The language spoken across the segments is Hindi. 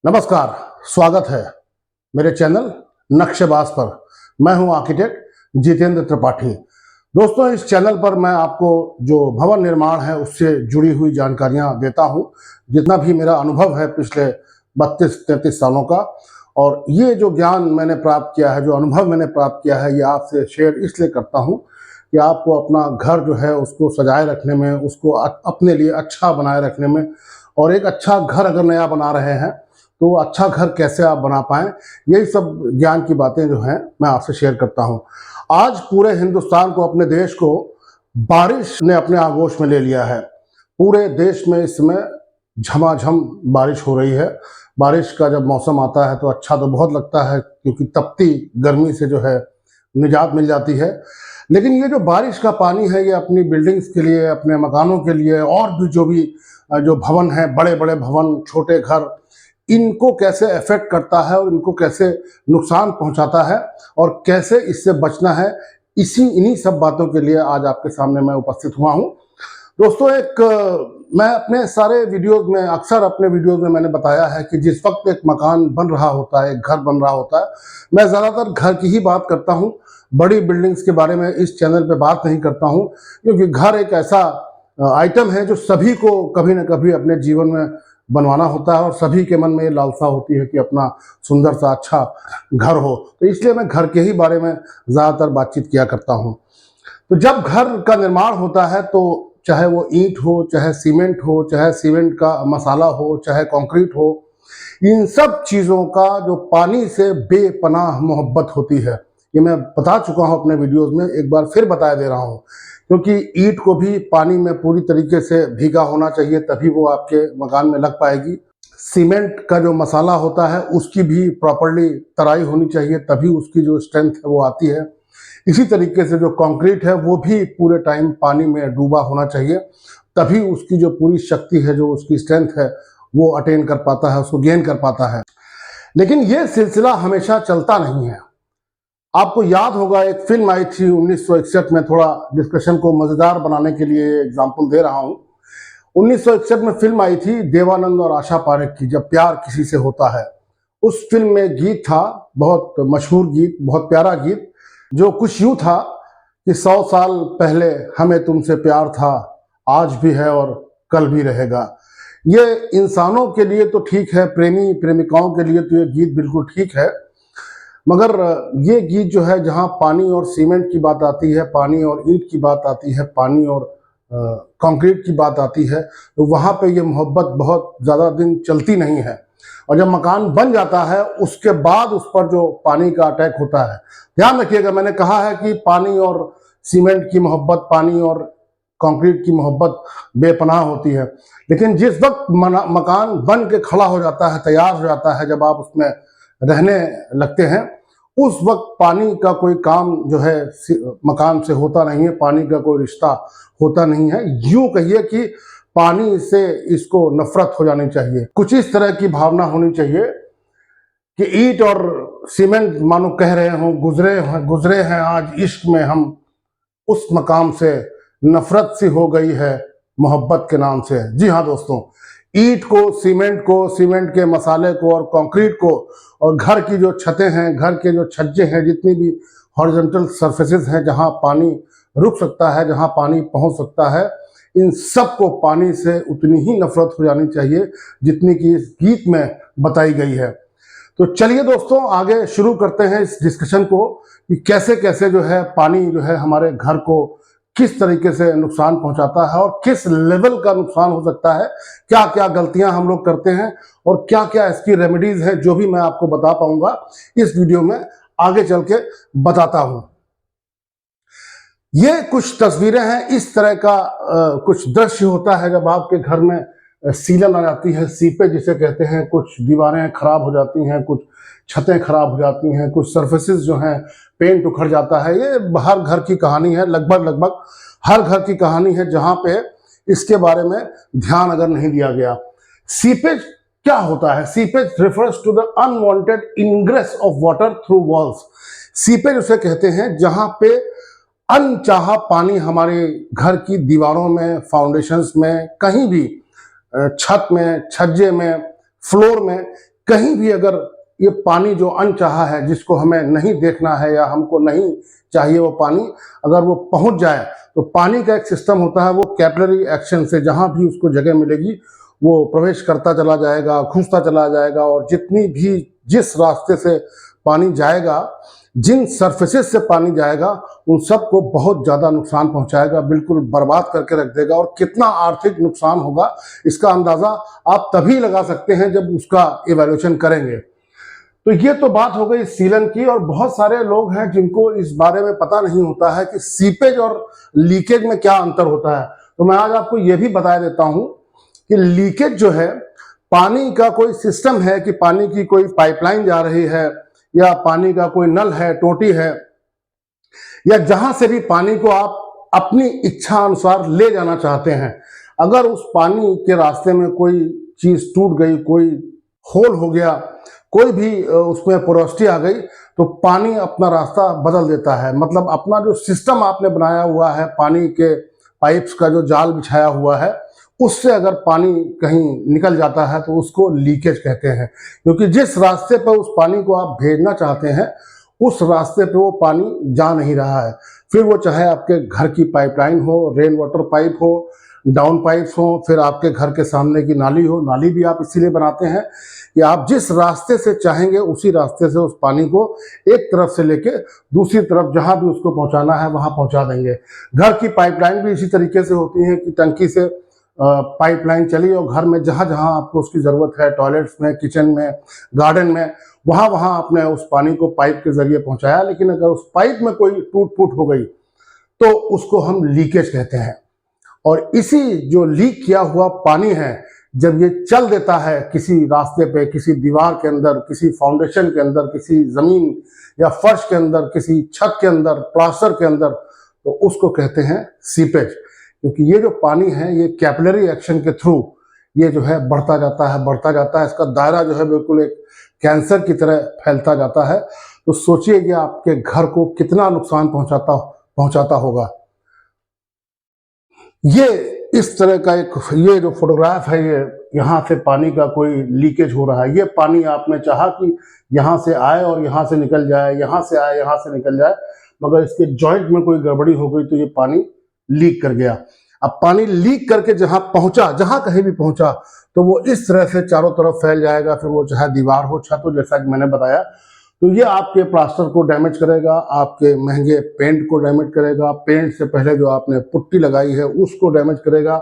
नमस्कार, स्वागत है मेरे चैनल नक्शेबाज पर। मैं हूं आर्किटेक्ट जितेंद्र त्रिपाठी। दोस्तों, इस चैनल पर मैं आपको जो भवन निर्माण है उससे जुड़ी हुई जानकारियां देता हूं, जितना भी मेरा अनुभव है पिछले 32-33 सालों का। और ये जो ज्ञान मैंने प्राप्त किया है, जो अनुभव मैंने प्राप्त किया है, ये आपसे शेयर इसलिए करता हूं कि आपको अपना घर जो है उसको सजाए रखने में, उसको अपने लिए अच्छा बनाए रखने में, और एक अच्छा घर अगर नया बना रहे हैं तो अच्छा घर कैसे आप बना पाएं, यही सब ज्ञान की बातें जो हैं मैं आपसे शेयर करता हूं। आज पूरे हिंदुस्तान को, अपने देश को बारिश ने अपने आगोश में ले लिया है। पूरे देश में इस समय झमाझम बारिश हो रही है। बारिश का जब मौसम आता है तो अच्छा तो बहुत लगता है, क्योंकि तपती गर्मी से जो है निजात मिल जाती है। लेकिन ये जो बारिश का पानी है, ये अपनी बिल्डिंग्स के लिए, अपने मकानों के लिए, और भी जो भवन हैं, बड़े बड़े भवन, छोटे घर, इनको कैसे अफेक्ट करता है और इनको कैसे नुकसान पहुंचाता है और कैसे इससे बचना है, इन्हीं सब बातों के लिए आज आपके सामने मैं उपस्थित हुआ हूं। दोस्तों, मैं अपने सारे वीडियोस में, अक्सर अपने वीडियोस में मैंने बताया है कि जिस वक्त एक मकान बन रहा होता है, एक घर बन रहा होता है, मैं ज़्यादातर घर की ही बात करता हूं। बड़ी बिल्डिंग्स के बारे में इस चैनल पे बात नहीं करता हूं, क्योंकि घर एक ऐसा आइटम है जो सभी को कभी न कभी अपने जीवन में बनवाना होता है, और सभी के मन में ये लालसा होती है कि अपना सुंदर सा अच्छा घर हो। तो इसलिए मैं घर के ही बारे में ज़्यादातर बातचीत किया करता हूँ। तो जब घर का निर्माण होता है, तो चाहे वो ईंट हो, चाहे सीमेंट हो, चाहे सीमेंट का मसाला हो, चाहे कंक्रीट हो, इन सब चीज़ों का जो पानी से बेपनाह मोहब्बत होती है। ये मैं बता चुका हूँ अपने वीडियोस में, एक बार फिर बता दे रहा हूँ, क्योंकि ईंट को भी पानी में पूरी तरीके से भीगा होना चाहिए, तभी वो आपके मकान में लग पाएगी। सीमेंट का जो मसाला होता है उसकी भी प्रॉपर्ली तराई होनी चाहिए, तभी उसकी जो स्ट्रेंथ है वो आती है। इसी तरीके से जो कंक्रीट है वो भी पूरे टाइम पानी में डूबा होना चाहिए, तभी उसकी जो पूरी शक्ति है, जो उसकी स्ट्रेंथ है, वो अटेन कर पाता है, उसको गेन कर पाता है। लेकिन ये सिलसिला हमेशा चलता नहीं है। आपको याद होगा, एक फिल्म आई थी 1961 में, थोड़ा डिस्कशन को मजेदार बनाने के लिए एग्जांपल दे रहा हूं। 1961 में फिल्म आई थी देवानंद और आशा पारेख की, जब प्यार किसी से होता है। उस फिल्म में गीत था, बहुत मशहूर गीत, बहुत प्यारा गीत, जो कुछ यूं था कि 100 साल पहले हमें तुमसे प्यार था, आज भी है और कल भी रहेगा। ये इंसानों के लिए तो ठीक है, प्रेमी प्रेमिकाओं के लिए तो ये गीत बिल्कुल ठीक है, मगर ये गीत जो है, जहाँ पानी और सीमेंट की बात आती है, पानी और ईंट की बात आती है, पानी और कंक्रीट की बात आती है, तो वहाँ पे ये मोहब्बत बहुत ज़्यादा दिन चलती नहीं है। और जब मकान बन जाता है उसके बाद उस पर जो पानी का अटैक होता है, ध्यान रखिएगा, मैंने कहा है कि पानी और सीमेंट की मोहब्बत, पानी और कंक्रीट की मोहब्बत बेपनाह होती है। लेकिन जिस वक्त मकान बन के खड़ा हो जाता है, तैयार हो जाता है, जब आप उसमें रहने लगते हैं, उस वक्त पानी का कोई काम जो है मकान से होता नहीं है, पानी का कोई रिश्ता होता नहीं है। यूं कहिए कि पानी से इसको नफरत हो जानी चाहिए। कुछ इस तरह की भावना होनी चाहिए कि ईंट और सीमेंट मानो कह रहे हों, गुजरे हैं आज इश्क में हम, उस मकाम से नफरत सी हो गई है मोहब्बत के नाम से। जी हाँ दोस्तों, ईंट को, सीमेंट के मसाले को और कंक्रीट को, और घर की जो छतें हैं, घर के जो छज्जे हैं, जितनी भी हॉरिजॉन्टल सरफेसेस हैं, जहां पानी रुक सकता है, जहां पानी पहुंच सकता है, इन सब को पानी से उतनी ही नफरत हो जानी चाहिए जितनी कि इस गीत में बताई गई है। तो चलिए दोस्तों, आगे शुरू करते हैं इस डिस्कशन को कि कैसे कैसे जो है पानी जो है हमारे घर को किस तरीके से नुकसान पहुंचाता है, और किस लेवल का नुकसान हो सकता है, क्या क्या गलतियां हम लोग करते हैं, और क्या क्या इसकी रेमेडीज है, जो भी मैं आपको बता पाऊंगा इस वीडियो में आगे चल के बताता हूं। ये कुछ तस्वीरें हैं, इस तरह का कुछ दृश्य होता है जब आपके घर में सीलन आ जाती है, सीपेज जिसे कहते हैं, कुछ दीवारें खराब हो जाती हैं, कुछ छतें खराब हो जाती हैं, कुछ सरफेसेस जो हैं, पेंट उखड़ जाता है। ये हर घर की कहानी है, लगभग हर घर की कहानी है, जहां पे इसके बारे में ध्यान अगर नहीं दिया गया। सीपेज क्या होता है? Seepage refers to the unwanted ingress of water through walls. Seepage उसे कहते हैं जहां पे अनचाहा पानी हमारे घर की दीवारों में, फाउंडेशंस में, कहीं भी, छत में, छज्जे में, फ्लोर में कहीं भी अगर ये पानी जो अनचाहा है, जिसको हमें नहीं देखना है या हमको नहीं चाहिए वो पानी, अगर वो पहुंच जाए तो पानी का एक सिस्टम होता है, वो कैपिलरी एक्शन से जहां भी उसको जगह मिलेगी वो प्रवेश करता चला जाएगा, घुसता चला जाएगा, और जितनी भी जिस रास्ते से पानी जाएगा, जिन सरफेसेस से पानी जाएगा, उन सबको बहुत ज़्यादा नुकसान पहुंचाएगा, बिल्कुल बर्बाद करके रख देगा। और कितना आर्थिक नुकसान होगा इसका अंदाज़ा आप तभी लगा सकते हैं जब उसका इवैल्यूएशन करेंगे। तो ये तो बात हो गई सीलन की, और बहुत सारे लोग हैं जिनको इस बारे में पता नहीं होता है कि सीपेज और लीकेज में क्या अंतर होता है। तो मैं आज आपको ये भी बता देता हूं कि लीकेज जो है, पानी का कोई सिस्टम है कि पानी की कोई पाइपलाइन जा रही है, या पानी का कोई नल है, टोटी है, या जहां से भी पानी को आप अपनी इच्छा अनुसार ले जाना चाहते हैं, अगर उस पानी के रास्ते में कोई चीज टूट गई, कोई होल हो गया, कोई भी उसमें पोरोसिटी आ गई, तो पानी अपना रास्ता बदल देता है। मतलब अपना जो सिस्टम आपने बनाया हुआ है, पानी के पाइप्स का जो जाल बिछाया हुआ है, उससे अगर पानी कहीं निकल जाता है तो उसको लीकेज कहते हैं। क्योंकि जिस रास्ते पर उस पानी को आप भेजना चाहते हैं, उस रास्ते पे वो पानी जा नहीं रहा है। फिर वो चाहे आपके घर की पाइपलाइन हो, रेन वाटर पाइप हो, डाउन पाइप्स हो, फिर आपके घर के सामने की नाली हो। नाली भी आप इसीलिए बनाते हैं कि आप जिस रास्ते से चाहेंगे उसी रास्ते से उस पानी को एक तरफ से लेके दूसरी तरफ जहां भी उसको पहुंचाना है वहां पहुंचा देंगे। घर की पाइपलाइन भी इसी तरीके से होती है कि टंकी से पाइपलाइन चली और घर में जहां जहां आपको उसकी जरूरत है, टॉयलेट्स में, किचन में, गार्डन में, वहां वहां आपने उस पानी को पाइप के जरिए पहुंचाया। लेकिन अगर उस पाइप में कोई टूट फूट हो गई तो उसको हम लीकेज कहते हैं। और इसी जो लीक किया हुआ पानी है, जब ये चल देता है किसी रास्ते पे, किसी दीवार के अंदर, किसी फाउंडेशन के अंदर, किसी जमीन या फर्श के अंदर, किसी छत के अंदर, प्लास्टर के अंदर, तो उसको कहते हैं सीपेज। क्योंकि ये जो पानी है, ये कैपिलरी एक्शन के थ्रू ये जो है बढ़ता जाता है, बढ़ता जाता है। इसका दायरा जो है बिल्कुल एक कैंसर की तरह फैलता जाता है। तो सोचिए कि आपके घर को कितना नुकसान पहुंचाता होगा। ये इस तरह का एक, ये जो फोटोग्राफ है, ये यहाँ से पानी का कोई लीकेज हो रहा है। ये पानी आपने चाहा कि यहाँ से आए और यहाँ से निकल जाए, यहाँ से आए, यहाँ से निकल जाए, मगर इसके जॉइंट में कोई गड़बड़ी हो गई तो ये पानी लीक कर गया। अब पानी लीक करके जहां पहुंचा, जहां कहीं भी पहुंचा, तो वो इस तरह से चारों तरफ फैल जाएगा। फिर वो चाहे दीवार हो, छत हो, जैसा कि मैंने बताया, तो ये आपके प्लास्टर को डैमेज करेगा, आपके महंगे पेंट को डैमेज करेगा, पेंट से पहले जो आपने पुट्टी लगाई है उसको डैमेज करेगा।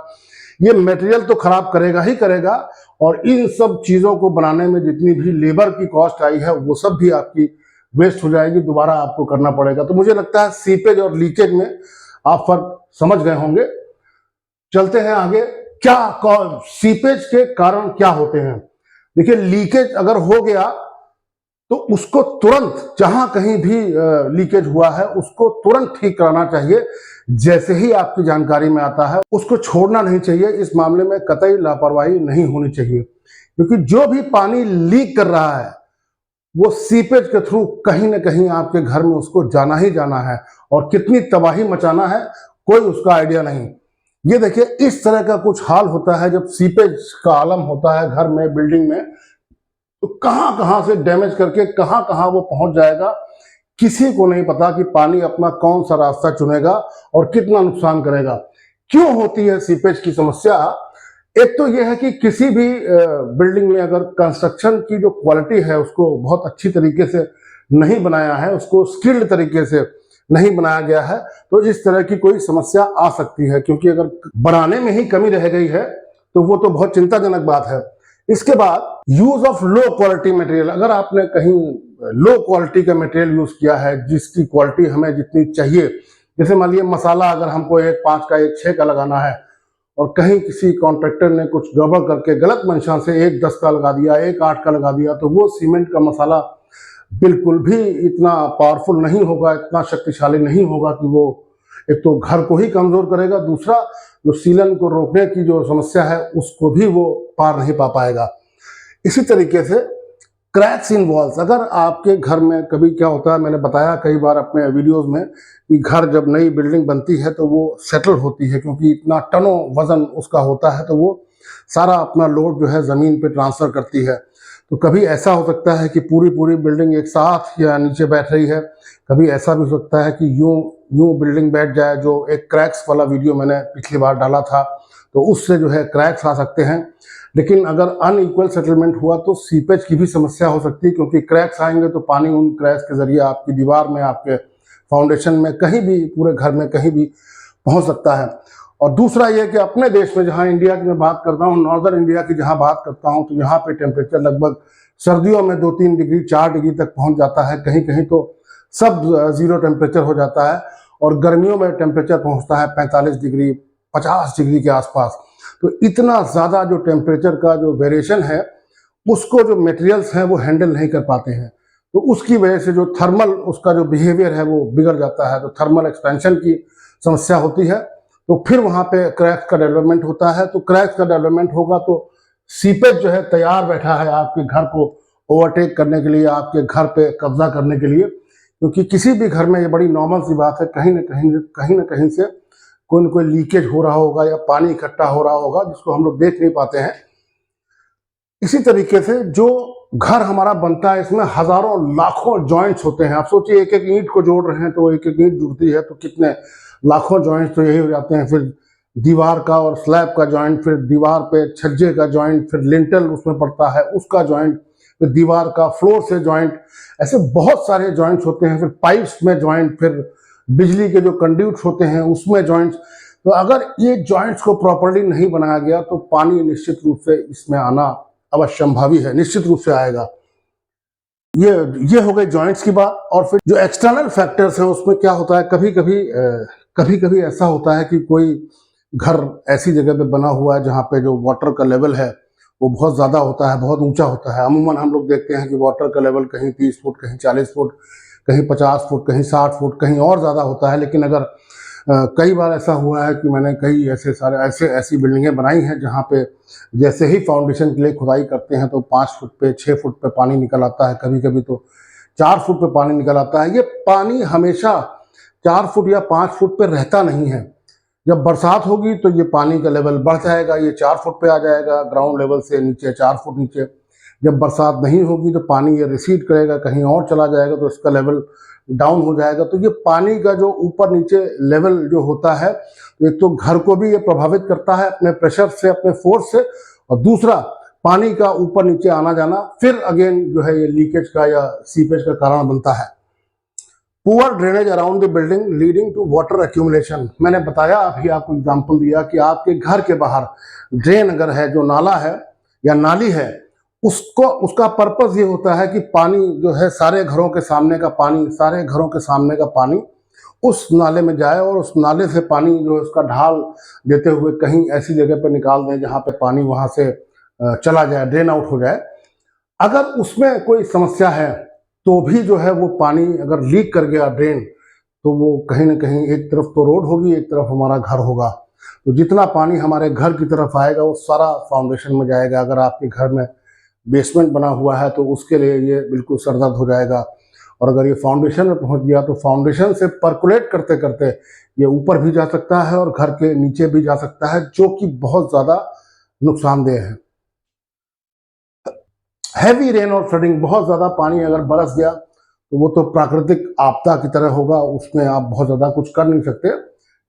ये मटेरियल तो खराब करेगा ही करेगा, और इन सब चीजों को बनाने में जितनी भी लेबर की कॉस्ट आई है वो सब भी आपकी वेस्ट हो जाएगी, दोबारा आपको करना पड़ेगा। तो मुझे लगता है सीपेज और लीकेज में आप फर्क समझ गए होंगे। चलते हैं आगे। क्या सीपेज के कारण क्या होते हैं? देखिए, लीकेज अगर हो गया तो उसको तुरंत, जहां कहीं भी लीकेज हुआ है उसको तुरंत ठीक कराना चाहिए। जैसे ही आपकी जानकारी में आता है उसको छोड़ना नहीं चाहिए। इस मामले में कतई लापरवाही नहीं होनी चाहिए, क्योंकि जो भी पानी लीक कर रहा है वो सीपेज के थ्रू कहीं ना कहीं आपके घर में उसको जाना ही जाना है, और कितनी तबाही मचाना है कोई उसका आइडिया नहीं। ये देखिए, इस तरह का कुछ हाल होता है जब सीपेज का आलम होता है घर में, बिल्डिंग में, तो कहां कहां से डैमेज करके कहां कहां वो पहुंच जाएगा, किसी को नहीं पता कि पानी अपना कौन सा रास्ता चुनेगा और कितना नुकसान करेगा। क्यों होती है सीपेज की समस्या? एक तो यह है कि किसी भी बिल्डिंग में अगर कंस्ट्रक्शन की जो क्वालिटी है उसको बहुत अच्छी तरीके से नहीं बनाया है, उसको स्किल्ड तरीके से नहीं बनाया गया है, तो इस तरह की कोई समस्या आ सकती है। क्योंकि अगर बनाने में ही कमी रह गई है तो वो तो बहुत चिंताजनक बात है। इसके बाद use of low quality material. अगर आपने कहीं लो क्वालिटी का मटेरियल यूज किया है जिसकी क्वालिटी हमें जितनी चाहिए, जैसे मान लीजिए मसाला अगर हमको 1.5 का 1.6 का लगाना है, और कहीं किसी कॉन्ट्रैक्टर ने कुछ गड़बड़ करके गलत मंशा से 1.10 का लगा दिया, 1.8 का लगा दिया, तो वो सीमेंट का मसाला बिल्कुल भी इतना पावरफुल नहीं होगा, इतना शक्तिशाली नहीं होगा कि वो एक तो घर को ही कमजोर करेगा, दूसरा जो सीलन को रोकने की जो समस्या है उसको भी वो पार नहीं पा पाएगा। इसी तरीके से क्रैक्स इन वॉल्स। अगर आपके घर में कभी क्या होता है, मैंने बताया कई बार अपने वीडियोस में कि घर जब नई बिल्डिंग बनती है तो वो सेटल होती है, क्योंकि इतना टनों वजन उसका होता है, तो वो सारा अपना लोड जो है ज़मीन पे ट्रांसफ़र करती है। तो कभी ऐसा हो सकता है कि पूरी बिल्डिंग एक साथ या नीचे बैठ रही है, कभी ऐसा भी हो सकता है कि यूं बिल्डिंग बैठ जाए, जो एक क्रैक्स वाला वीडियो मैंने पिछली बार डाला था, तो उससे जो है क्रैक्स आ सकते हैं। लेकिन अगर अनइक्वल सेटलमेंट हुआ तो सीपेज की भी समस्या हो सकती है, क्योंकि क्रैक्स आएंगे तो पानी उन क्रैक्स के जरिए आपकी दीवार में, आपके फाउंडेशन में, कहीं भी, पूरे घर में कहीं भी पहुंच सकता है। और दूसरा ये कि अपने देश में, जहां इंडिया की मैं बात करता हूं, नॉर्दर्न इंडिया की जहां बात करता हूं, तो यहाँ पे टेम्परेचर लगभग सर्दियों में 2-3 डिग्री 4 डिग्री तक पहुंच जाता है, कहीं कहीं तो सब जीरो टेम्परेचर हो जाता है। और गर्मियों में टेम्परेचर पहुंचता है 45 डिग्री 50 डिग्री के आसपास। तो इतना ज़्यादा जो टेम्परेचर का जो वेरिएशन है, उसको जो मटेरियल्स हैं वो हैंडल नहीं कर पाते हैं। तो उसकी वजह से जो थर्मल उसका जो बिहेवियर है वो बिगड़ जाता है, तो थर्मल एक्सपेंशन की समस्या होती है। तो फिर वहाँ पे क्रैक्स का डेवलपमेंट होता है। तो क्रैक्स का डेवलपमेंट होगा तो सीपेज जो है तैयार बैठा है आपके घर को ओवरटेक करने के लिए, आपके घर पे कब्जा करने के लिए। क्योंकि किसी भी घर में ये बड़ी नॉर्मल सी बात है, कहीं ना कहीं से कोई न कोई लीकेज हो रहा होगा या पानी इकट्ठा हो रहा होगा, जिसको हम लोग देख नहीं पाते हैं। इसी तरीके से जो घर हमारा बनता है, इसमें हजारों लाखों जॉइंट्स होते हैं। आप सोचिए, एक एक ईंट को जोड़ रहे हैं तो एक एक ईंट जुड़ती है तो कितने लाखों जॉइंट्स तो यही हो जाते हैं। फिर दीवार का और स्लैब का जॉइंट, फिर दीवार पे छज्जे का जॉइंट, फिर लिंटल उसमें पड़ता है उसका जॉइंट, फिर दीवार का फ्लोर से जॉइंट, ऐसे बहुत सारे जॉइंट्स होते हैं। फिर पाइप्स में जॉइंट, फिर बिजली के जो कंड्यूट्स होते हैं उसमें जॉइंट्स। तो अगर ये जॉइंट्स को प्रॉपर्ली नहीं बनाया गया तो पानी निश्चित रूप से इसमें आना अवश्यंभावी है, निश्चित रूप से आएगा। ये हो गई जॉइंट्स की बात। और फिर जो एक्सटर्नल फैक्टर्स हैं उसमें क्या होता है, कभी कभी ऐसा होता है कि कोई घर ऐसी जगह पे बना हुआ है जहाँ पे जो वाटर का लेवल है वो बहुत ज़्यादा होता है, बहुत ऊंचा होता है। अमूमन हम लोग देखते हैं कि वाटर का लेवल कहीं 30 फुट, कहीं 40 फुट, कहीं 50 फुट, कहीं 60 फुट, कहीं और ज़्यादा होता है। लेकिन अगर कई बार ऐसा हुआ है कि मैंने कई ऐसी बिल्डिंगें बनाई हैं जहाँ पे जैसे ही फाउंडेशन के लिए खुदाई करते हैं तो 5 फुट पे, 6 फुट पे पानी निकल आता है, कभी कभी तो 4 फुट पे पानी निकल आता है। ये पानी हमेशा 4 फुट या 5 फुट पे रहता नहीं है। जब बरसात होगी तो ये पानी का लेवल बढ़ जाएगा, ये 4 फुट पे आ जाएगा, ग्राउंड लेवल से नीचे 4 फुट नीचे। जब बरसात नहीं होगी तो पानी ये रिसीड करेगा, कहीं और चला जाएगा, तो इसका लेवल डाउन हो जाएगा। तो ये पानी का जो ऊपर नीचे लेवल जो होता है, तो एक तो घर को भी ये प्रभावित करता है अपने प्रेशर से, अपने फोर्स से, और दूसरा पानी का ऊपर नीचे आना जाना फिर अगेन जो है ये लीकेज का या सीपेज का कारण बनता है। Poor drainage around the building leading to water accumulation. मैंने बताया, अभी आपको एग्जांपल दिया कि आपके घर के बाहर ड्रेन अगर है, जो नाला है या नाली है, उसका पर्पस ये होता है कि पानी जो है सारे घरों के सामने का पानी उस नाले में जाए, और उस नाले से पानी जो है उसका ढाल देते हुए कहीं ऐसी जगह पर निकाल दें जहाँ पे पानी वहाँ से चला जाए, ड्रेन आउट हो जाए। अगर उसमें कोई समस्या है तो भी जो है वो पानी अगर लीक कर गया ड्रेन, तो वो कहीं ना कहीं, एक तरफ तो रोड होगी, एक तरफ हमारा घर होगा, तो जितना पानी हमारे घर की तरफ आएगा वो सारा फाउंडेशन में जाएगा। अगर आपके घर में बेसमेंट बना हुआ है तो उसके लिए ये बिल्कुल सरदर्द हो जाएगा। और अगर ये फाउंडेशन में पहुंच गया तो फाउंडेशन से पर्कुलेट करते करते ये ऊपर भी जा सकता है और घर के नीचे भी जा सकता है, जो कि बहुत ज़्यादा नुकसानदेह है। हैवी रेन और फ्लडिंग, बहुत ज़्यादा पानी अगर बरस गया तो वो तो प्राकृतिक आपदा की तरह होगा, उसमें आप बहुत ज़्यादा कुछ कर नहीं सकते।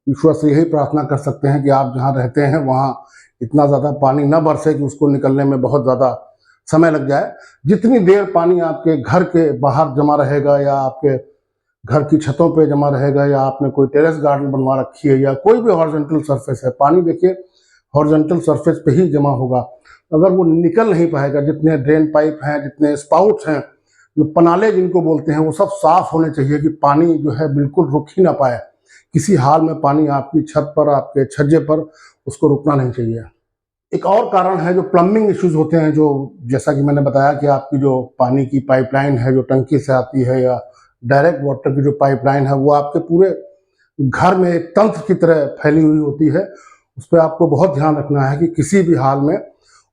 ईश्वर से यही प्रार्थना कर सकते हैं कि आप जहाँ रहते हैं वहाँ इतना ज़्यादा पानी न बरसे कि उसको निकलने में बहुत ज़्यादा समय लग जाए। जितनी देर पानी आपके घर के बाहर जमा रहेगा या आपके घर की छतों पे जमा रहेगा, या आपने कोई टेरेस गार्डन बनवा रखी है, या कोई भी हॉरिजॉन्टल सरफेस है, पानी देखिए हॉरिजॉन्टल सरफेस पे ही जमा होगा। अगर वो निकल नहीं पाएगा, जितने ड्रेन पाइप हैं, जितने स्पाउट्स हैं, जो पनाले जिनको बोलते हैं, वो सब साफ होने चाहिए कि पानी जो है बिल्कुल रुक ही ना पाए। किसी हाल में पानी आपकी छत पर, आपके छज्जे पर, उसको रुकना नहीं चाहिए। एक और कारण है जो प्लम्बिंग इश्यूज होते हैं, जो जैसा कि मैंने बताया कि आपकी जो पानी की पाइपलाइन है, जो टंकी से आती है, या डायरेक्ट वाटर की जो पाइपलाइन है, वो आपके पूरे घर में एक तंत्र की तरह फैली हुई होती है। उस पर आपको बहुत ध्यान रखना है कि किसी भी हाल में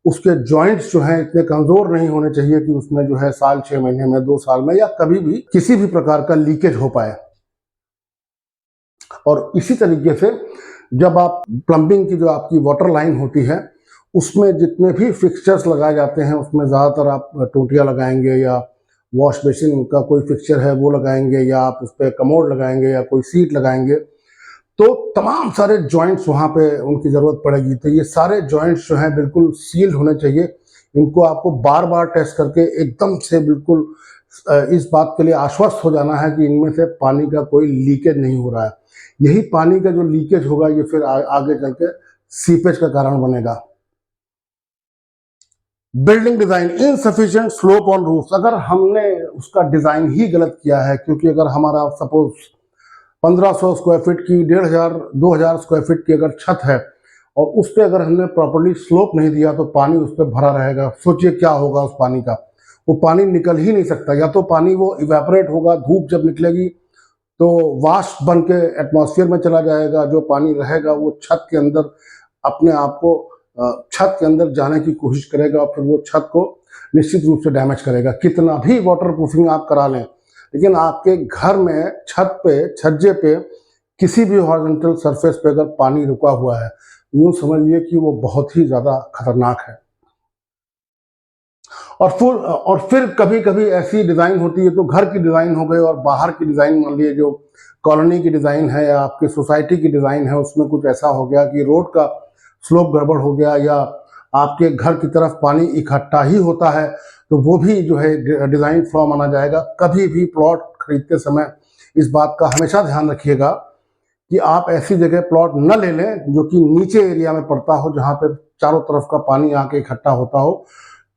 उसके जॉइंट्स जो हैं इतने कमज़ोर नहीं होने चाहिए कि उसमें जो है साल 6 महीने में, 2 साल में, या कभी भी किसी भी प्रकार का लीकेज हो पाए। और इसी तरीके से जब आप प्लम्बिंग की जो आपकी वाटर लाइन होती है उसमें जितने भी फिक्सचर्स लगाए जाते हैं उसमें ज़्यादातर आप टोंटियाँ लगाएंगे या वॉश बेसिन का कोई फिक्सचर है वो लगाएंगे, या आप उस पर कमोड लगाएंगे या कोई सीट लगाएंगे, तो तमाम सारे जॉइंट्स वहाँ पे उनकी ज़रूरत पड़ेगी। तो ये सारे जॉइंट्स जो हैं बिल्कुल सील्ड होने चाहिए। इनको आपको बार बार टेस्ट करके एकदम से बिल्कुल इस बात के लिए आश्वस्त हो जाना है कि इनमें से पानी का कोई लीकेज नहीं हो रहा है। यही पानी का जो लीकेज होगा ये फिर आगे चल के सीपेज का कारण बनेगा। Building design, insufficient slope on roof, अगर हमने उसका डिजाइन ही गलत किया है, क्योंकि अगर हमारा सपोज 1500 स्क्वायर फीट की 1500-2000 स्क्वायर फीट की अगर छत है और उस पर अगर हमने प्रॉपर्ली स्लोप नहीं दिया तो पानी उस पर भरा रहेगा। सोचिए क्या होगा उस पानी का, वो पानी निकल ही नहीं सकता। या तो पानी वो इवेपोरेट होगा, धूप जब निकलेगी तो वाष्प बन के एटमॉस्फेयर में चला जाएगा, जो पानी रहेगा वो छत के अंदर अपने आप को छत के अंदर जाने की कोशिश करेगा और फिर वो छत को निश्चित रूप से डैमेज करेगा। कितना भी वाटर प्रूफिंग आप करा लें, लेकिन आपके घर में छत पे, छज्जे पे, किसी भी हॉरिजॉन्टल सरफेस पे अगर पानी रुका हुआ है, यूँ समझिए कि वो बहुत ही ज़्यादा खतरनाक है। और फिर कभी कभी ऐसी डिज़ाइन होती है, तो घर की डिज़ाइन हो गई और बाहर की डिज़ाइन, मान लीजिए जो कॉलोनी की डिज़ाइन है या आपकी सोसाइटी की डिज़ाइन है, उसमें कुछ ऐसा हो गया कि रोड का स्लोप गड़बड़ हो गया या आपके घर की तरफ पानी इकट्ठा ही होता है, तो वो भी जो है डिज़ाइन फ्लॉ माना जाएगा। कभी भी प्लॉट खरीदते समय इस बात का हमेशा ध्यान रखिएगा कि आप ऐसी जगह प्लॉट न ले लें जो कि नीचे एरिया में पड़ता हो, जहाँ पे चारों तरफ का पानी आके इकट्ठा होता हो,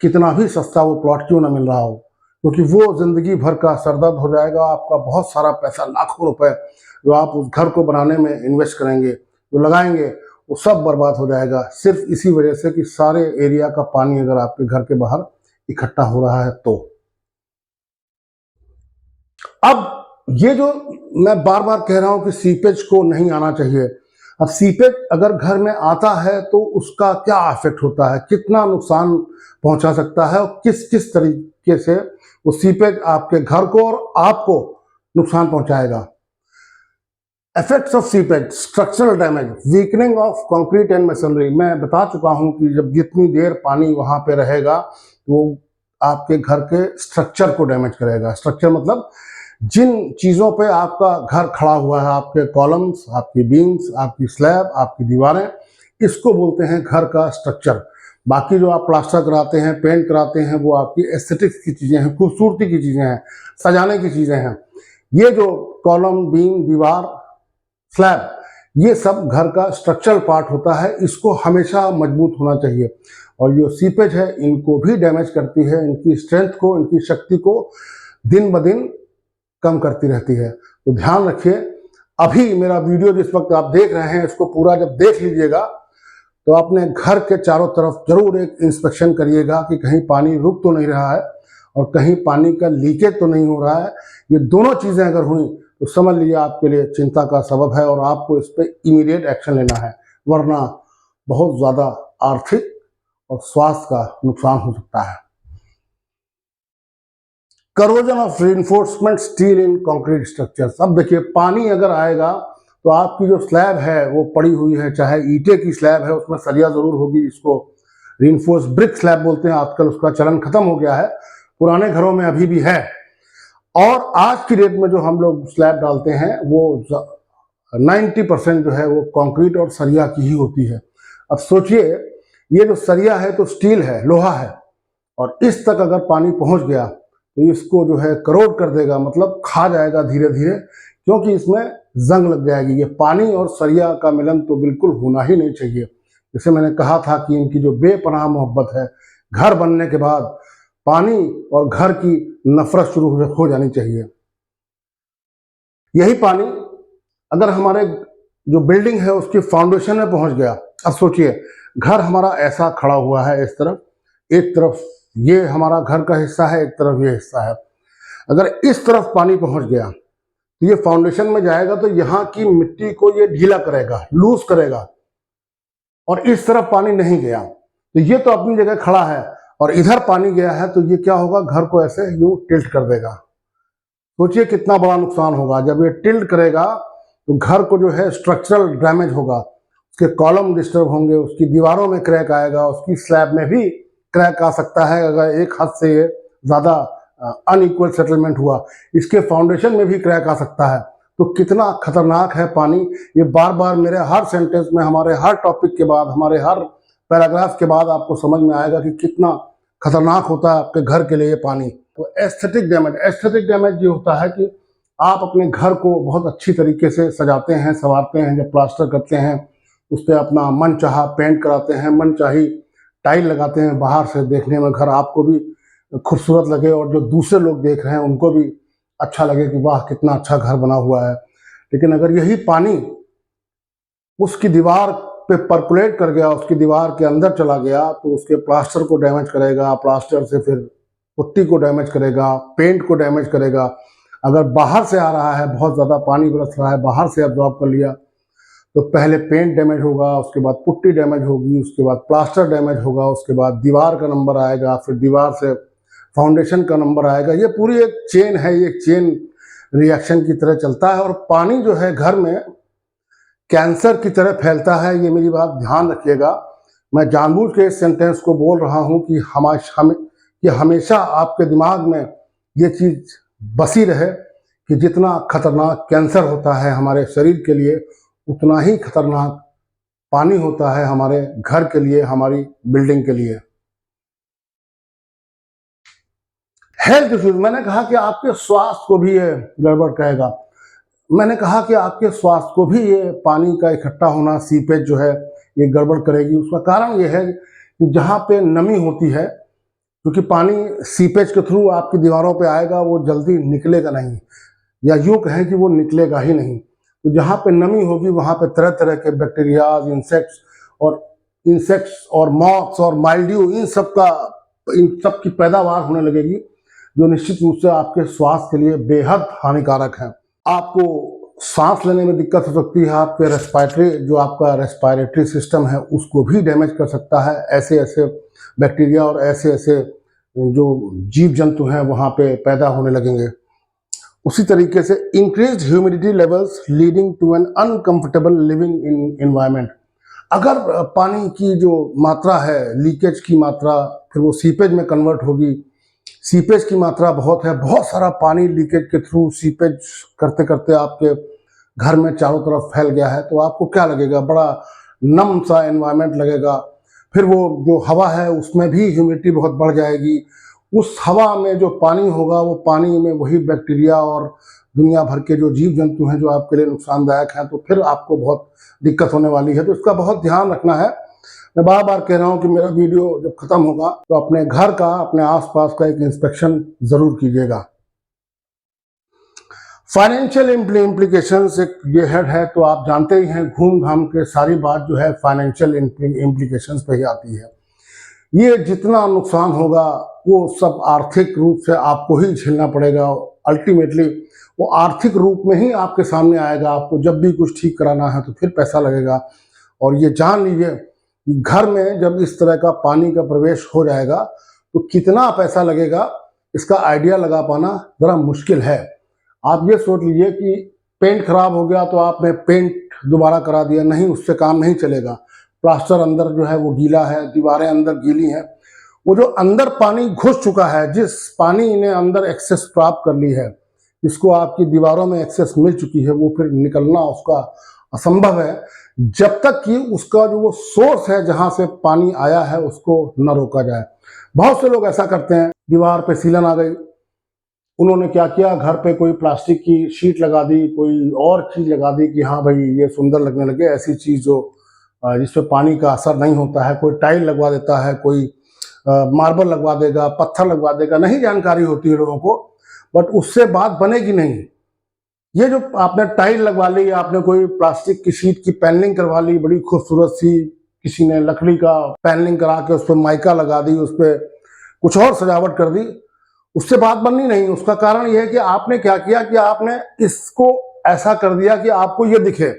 कितना भी सस्ता वो प्लॉट क्यों ना मिल रहा हो, क्योंकि वो जिंदगी भर का सरदर्द हो जाएगा। आपका बहुत सारा पैसा, लाखों रुपए जो आप उस घर को बनाने में इन्वेस्ट करेंगे, जो लगाएंगे, वो सब बर्बाद हो जाएगा, सिर्फ इसी वजह से कि सारे एरिया का पानी अगर आपके घर के बाहर इकट्ठा हो रहा है। तो अब ये जो मैं बार बार कह रहा हूं कि सीपेज को नहीं आना चाहिए, अब सीपेज अगर घर में आता है तो उसका क्या इफेक्ट होता है, कितना नुकसान पहुंचा सकता है और किस किस तरीके से वो सीपेज आपके घर को और आपको नुकसान पहुंचाएगा। Effects of seepage, structural damage, weakening of concrete and machinery. मैं बता चुका हूं कि जब जितनी देर पानी वहां पे रहेगा वो आपके घर के स्ट्रक्चर को डैमेज करेगा। स्ट्रक्चर मतलब जिन चीज़ों पे आपका घर खड़ा हुआ है, आपके कॉलम्स, आपकी बीम्स, आपकी स्लैब, आपकी दीवारें, इसको बोलते हैं घर का स्ट्रक्चर। बाकी जो आप प्लास्टर कराते हैं, पेंट कराते हैं, वो आपकी एस्थेटिक्स की चीज़ें हैं, खूबसूरती की चीज़ें हैं, सजाने की चीज़ें हैं। ये जो कॉलम, बीम, दीवार, स्लैब, ये सब घर का स्ट्रक्चरल पार्ट होता है, इसको हमेशा मजबूत होना चाहिए। और जो सीपेज है इनको भी डैमेज करती है, इनकी स्ट्रेंथ को, इनकी शक्ति को दिन ब दिन कम करती रहती है। तो ध्यान रखिए। अभी मेरा वीडियो जिस वक्त आप देख रहे हैं, इसको पूरा जब देख लीजिएगा तो अपने घर के चारों तरफ जरूर एक इंस्पेक्शन करिएगा कि कहीं पानी रुक तो नहीं रहा है और कहीं पानी का लीकेज तो नहीं हो रहा है। ये दोनों चीज़ें अगर हुई तो समझ लीजिए आपके लिए चिंता का सबब है और आपको इस पर इमीडिएट एक्शन लेना है, वरना बहुत ज़्यादा आर्थिक और स्वास्थ्य का नुकसान हो सकता है। Corrosion of reinforcement steel in concrete structures. अब देखिए, पानी अगर आएगा तो आपकी जो स्लैब है वो पड़ी हुई है, चाहे ईंटे की स्लैब है, उसमें सरिया जरूर होगी, इसको रिइंफोर्स ब्रिक स्लैब बोलते हैं। आजकल उसका चलन खत्म हो गया है, पुराने घरों में अभी भी है। और आज की डेट में जो हम लोग स्लैब डालते हैं वो 90% जो है वो कंक्रीट और सरिया की ही होती है। अब सोचिए, ये जो सरिया है तो स्टील है, लोहा है, और इस तक अगर पानी पहुंच गया तो इसको जो है करोड कर देगा, मतलब खा जाएगा धीरे धीरे, क्योंकि इसमें जंग लग जाएगी। ये पानी और सरिया का मिलन तो बिल्कुल होना ही नहीं चाहिए। जैसे मैंने कहा था कि इनकी जो बेपनाह मोहब्बत है, घर बनने के बाद पानी और घर की नफरत शुरू हो जानी चाहिए। यही पानी अगर हमारे जो बिल्डिंग है उसकी फाउंडेशन में पहुंच गया, अब सोचिए घर हमारा ऐसा खड़ा हुआ है, इस तरफ, एक तरफ ये हमारा घर का हिस्सा है, एक तरफ ये हिस्सा है, अगर इस तरफ पानी पहुंच गया तो ये फाउंडेशन में जाएगा तो यहाँ की मिट्टी को ये ढीला करेगा, लूज करेगा, और इस तरफ पानी नहीं गया तो ये तो अपनी जगह खड़ा है और इधर पानी गया है तो ये क्या होगा, घर को ऐसे यूं टिल्ट कर देगा। सोचिए कितना बड़ा नुकसान होगा। जब ये टिल्ट करेगा तो घर को जो है स्ट्रक्चरल डैमेज होगा, उसके कॉलम डिस्टर्ब होंगे, उसकी दीवारों में क्रैक आएगा, उसकी स्लैब में भी क्रैक आ सकता है अगर एक हद से ज़्यादा अनइक्वल सेटलमेंट हुआ। इसके फाउंडेशन में भी क्रैक आ सकता है। तो कितना खतरनाक है पानी, ये बार बार मेरे हर सेंटेंस में, हमारे हर टॉपिक के बाद, हमारे हर पैराग्राफ के बाद आपको समझ में आएगा कि कितना खतरनाक होता है आपके घर के लिए ये पानी। तो एस्थेटिक डैमेज ये होता है कि आप अपने घर को बहुत अच्छी तरीके से सजाते हैं, संवारते हैं, जब प्लास्टर करते हैं उस पर अपना मन चाहा पेंट कराते हैं, मन चाही टाइल लगाते हैं, बाहर से देखने में घर आपको भी खूबसूरत लगे और जो दूसरे लोग देख रहे हैं उनको भी अच्छा लगे कि वाह कितना अच्छा घर बना हुआ है। लेकिन अगर यही पानी उसकी दीवार पे परकुलेट कर गया, उसकी दीवार के अंदर चला गया, तो उसके प्लास्टर को डैमेज करेगा, प्लास्टर से फिर पुट्टी को डैमेज करेगा, पेंट को डैमेज करेगा। अगर बाहर से आ रहा है, बहुत ज़्यादा पानी बरस रहा है, बाहर से एब्जॉर्ब कर लिया, तो पहले पेंट डैमेज होगा, उसके बाद पुट्टी डैमेज होगी, उसके बाद प्लास्टर डैमेज होगा, उसके बाद दीवार का नंबर आएगा, फिर दीवार से फाउंडेशन का नंबर आएगा। ये पूरी एक चेन है, ये चेन रिएक्शन की तरह चलता है। और पानी जो है घर में कैंसर की तरह फैलता है, ये मेरी बात ध्यान रखिएगा। मैं जानबूझ के इस सेंटेंस को बोल रहा हूँ कि हमेशा आपके दिमाग में ये चीज़ बसी रहे कि जितना खतरनाक कैंसर होता है हमारे शरीर के लिए, उतना ही खतरनाक पानी होता है हमारे घर के लिए, हमारी बिल्डिंग के लिए। हेल्थ इश्यूज, मैंने कहा कि आपके स्वास्थ्य को भी ये गड़बड़ करेगा। मैंने कहा कि आपके स्वास्थ्य को भी ये पानी का इकट्ठा होना, सीपेज जो है ये गड़बड़ करेगी। उसका कारण ये है कि जहाँ पे नमी होती है, क्योंकि पानी सीपेज के थ्रू आपकी दीवारों पे आएगा, वो जल्दी निकलेगा नहीं, या यूँ कहें कि वो निकलेगा ही नहीं। तो जहाँ पे नमी होगी वहाँ पे तरह तरह के बैक्टीरियाज, इंसेक्ट्स और मॉथ्स और माइल्ड्यू, इन सब की पैदावार होने लगेगी, जो निश्चित रूप से आपके स्वास्थ्य के लिए बेहद हानिकारक है। आपको सांस लेने में दिक्कत हो सकती है, आपके आपका रेस्पिरेटरी सिस्टम है उसको भी डैमेज कर सकता है। ऐसे ऐसे बैक्टीरिया और ऐसे ऐसे जो जीव जंतु हैं वहाँ पे पैदा होने लगेंगे। उसी तरीके से increased humidity levels leading to an uncomfortable living in environment. अगर पानी की जो मात्रा है, लीकेज की मात्रा, फिर वो सीपेज में कन्वर्ट होगी। सीपेज की मात्रा बहुत है, बहुत सारा पानी लीकेज के थ्रू सीपेज करते करते आपके घर में चारों तरफ फैल गया है, तो आपको क्या लगेगा? बड़ा नम सा एनवायरनमेंट लगेगा। फिर वो जो हवा है उसमें भी ह्यूमिडिटी बहुत बढ़ जाएगी। उस हवा में जो पानी होगा, वो पानी में वही बैक्टीरिया और दुनिया भर के जो जीव जंतु हैं जो आपके लिए नुकसानदायक हैं, तो फिर आपको बहुत दिक्कत होने वाली है। तो इसका बहुत ध्यान रखना है। मैं बार बार कह रहा हूँ कि मेरा वीडियो जब खत्म होगा तो अपने घर का, अपने आसपास का एक इंस्पेक्शन जरूर कीजिएगा। फाइनेंशियल इम्प्लीकेशंस एक ये हेड है, तो आप जानते ही हैं, घूम घाम के सारी बात जो है फाइनेंशियल इम्प्लीकेशंस पे ही आती है। ये जितना नुकसान होगा वो सब आर्थिक रूप से आपको ही झेलना पड़ेगा। अल्टीमेटली वो आर्थिक रूप में ही आपके सामने आएगा। आपको जब भी कुछ ठीक कराना है तो फिर पैसा लगेगा। और ये जान लीजिए, घर में जब इस तरह का पानी का प्रवेश हो जाएगा तो कितना पैसा लगेगा, इसका आइडिया लगा पाना ज़रा मुश्किल है। आप ये सोच लीजिए कि पेंट खराब हो गया तो आपने पेंट दोबारा करा दिया, नहीं, उससे काम नहीं चलेगा। प्लास्टर अंदर जो है वो गीला है, दीवारें अंदर गीली हैं, वो जो अंदर पानी घुस चुका है, जिस पानी ने अंदर एक्सेस प्राप्त कर ली है, जिसको आपकी दीवारों में एक्सेस मिल चुकी है, वो फिर निकलना उसका असंभव है, जब तक कि उसका जो वो सोर्स है जहां से पानी आया है उसको न रोका जाए। बहुत से लोग ऐसा करते हैं, दीवार पे सीलन आ गई, उन्होंने क्या किया, घर पे कोई प्लास्टिक की शीट लगा दी, कोई और चीज लगा दी कि हाँ भाई ये सुंदर लगने लगे, ऐसी चीज जो जिसपे पानी का असर नहीं होता है। कोई टाइल लगवा देता है, कोई मार्बल लगवा देगा, पत्थर लगवा देगा, नहीं जानकारी होती है लोगों को, बट उससे बात बनेगी नहीं। ये जो आपने टाइल लगवा ली, आपने कोई प्लास्टिक की शीट की पैनलिंग करवा ली, बड़ी खूबसूरत सी, किसी ने लकड़ी का पैनलिंग करा के उस पर माइका लगा दी, उस पर कुछ और सजावट कर दी, उससे बात बननी नहीं। उसका कारण यह है कि आपने क्या किया कि आपने इसको ऐसा कर दिया कि आपको ये दिखे,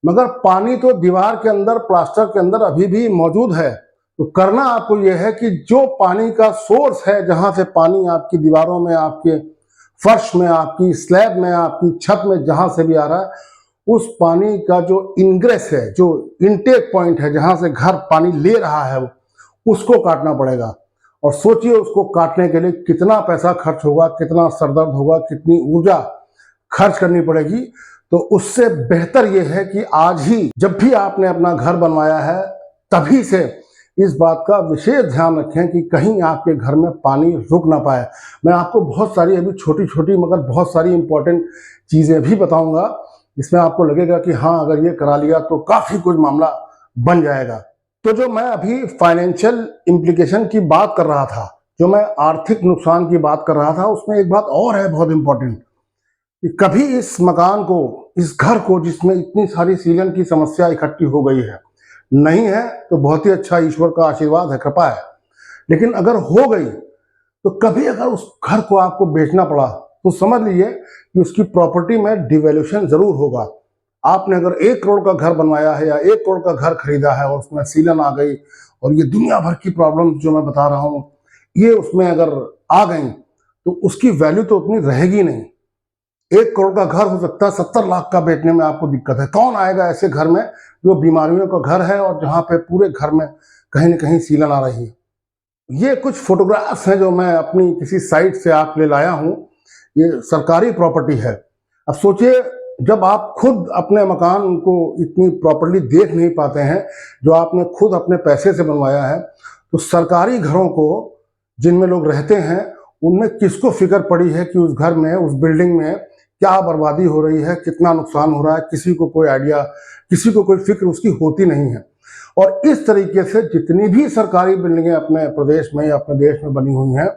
मगर पानी तो दीवार के अंदर, प्लास्टर के अंदर अभी भी मौजूद है। तो करना आपको यह है कि जो पानी का सोर्स है, जहां से पानी आपकी दीवारों में, आपके फर्श में, आपकी स्लैब में, आपकी छत में, जहां से भी आ रहा है, उस पानी का जो इनग्रेस है, जो इनटेक पॉइंट है, जहां से घर पानी ले रहा है, उसको काटना पड़ेगा। और सोचिए उसको काटने के लिए कितना पैसा खर्च होगा, कितना सरदर्द होगा, कितनी ऊर्जा खर्च करनी पड़ेगी। तो उससे बेहतर यह है कि आज ही, जब भी आपने अपना घर बनवाया है, तभी से इस बात का विशेष ध्यान रखें कि कहीं आपके घर में पानी रुक ना पाए। मैं आपको बहुत सारी अभी छोटी छोटी मगर बहुत सारी इंपॉर्टेंट चीज़ें भी बताऊंगा, इसमें आपको लगेगा कि हाँ, अगर ये करा लिया तो काफ़ी कुछ मामला बन जाएगा। तो जो मैं अभी फाइनेंशियल इम्प्लीकेशन की बात कर रहा था, जो मैं आर्थिक नुकसान की बात कर रहा था, उसमें एक बात और है बहुत इंपॉर्टेंट, कि कभी इस मकान को, इस घर को, जिसमें इतनी सारी सीलन की समस्या इकट्ठी हो गई है, नहीं है तो बहुत ही अच्छा, ईश्वर का आशीर्वाद है, कृपा है, लेकिन अगर हो गई तो कभी अगर उस घर को आपको बेचना पड़ा तो समझ लीजिए कि उसकी प्रॉपर्टी में डिवैल्यूएशन जरूर होगा। आपने अगर 1 करोड़ का घर बनवाया है या 1 करोड़ का घर खरीदा है और उसमें सीलन आ गई और ये दुनिया भर की प्रॉब्लम जो मैं बता रहा हूँ, ये उसमें अगर आ गई तो उसकी वैल्यू तो उतनी रहेगी नहीं। 1 करोड़ का घर हो सकता है 70 लाख का बेचने में आपको दिक्कत है। कौन आएगा ऐसे घर में जो बीमारियों का घर है और जहाँ पे पूरे घर में कहीं न कहीं सीलन आ रही है। ये कुछ फोटोग्राफ्स हैं जो मैं अपनी किसी साइट से आप ले लाया हूँ। ये सरकारी प्रॉपर्टी है। अब सोचिए, जब आप खुद अपने मकान को इतनी प्रॉपर्ली देख नहीं पाते हैं, जो आपने खुद अपने पैसे से बनवाया है, तो सरकारी घरों को जिनमें लोग रहते हैं, उनमें किसको फिक्र पड़ी है कि उस घर में, उस बिल्डिंग में क्या बर्बादी हो रही है, कितना नुकसान हो रहा है, किसी को कोई आइडिया, किसी को कोई फिक्र उसकी होती नहीं है। और इस तरीके से जितनी भी सरकारी बिल्डिंगें अपने प्रदेश में या अपने देश में बनी हुई हैं,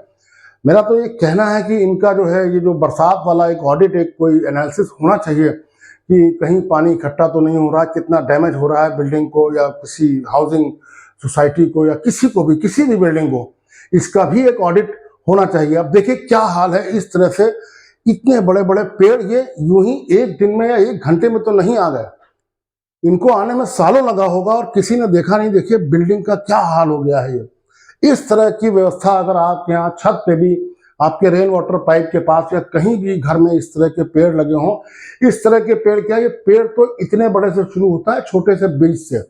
मेरा तो ये कहना है कि इनका जो है, ये जो बरसात वाला एक ऑडिट, एक कोई एनालिसिस होना चाहिए कि कहीं पानी इकट्ठा तो नहीं हो रहा, कितना डैमेज हो रहा है बिल्डिंग को या किसी हाउसिंग सोसाइटी को या किसी को भी, किसी भी बिल्डिंग को, इसका भी एक ऑडिट होना चाहिए। अब देखिए क्या हाल है, इस तरह से इतने बड़े बड़े पेड़ ये यूं ही एक दिन में या 1 घंटे में तो नहीं आ गए, इनको आने में सालों लगा होगा और किसी ने देखा नहीं। देखिए बिल्डिंग का क्या हाल हो गया है। ये इस तरह की व्यवस्था अगर आपके यहाँ छत पे भी, आपके रेन वाटर पाइप के पास या कहीं भी घर में इस तरह के पेड़ लगे हों, इस तरह के पेड़ क्या, ये पेड़ तो इतने बड़े से शुरू होता है, छोटे से बीज से,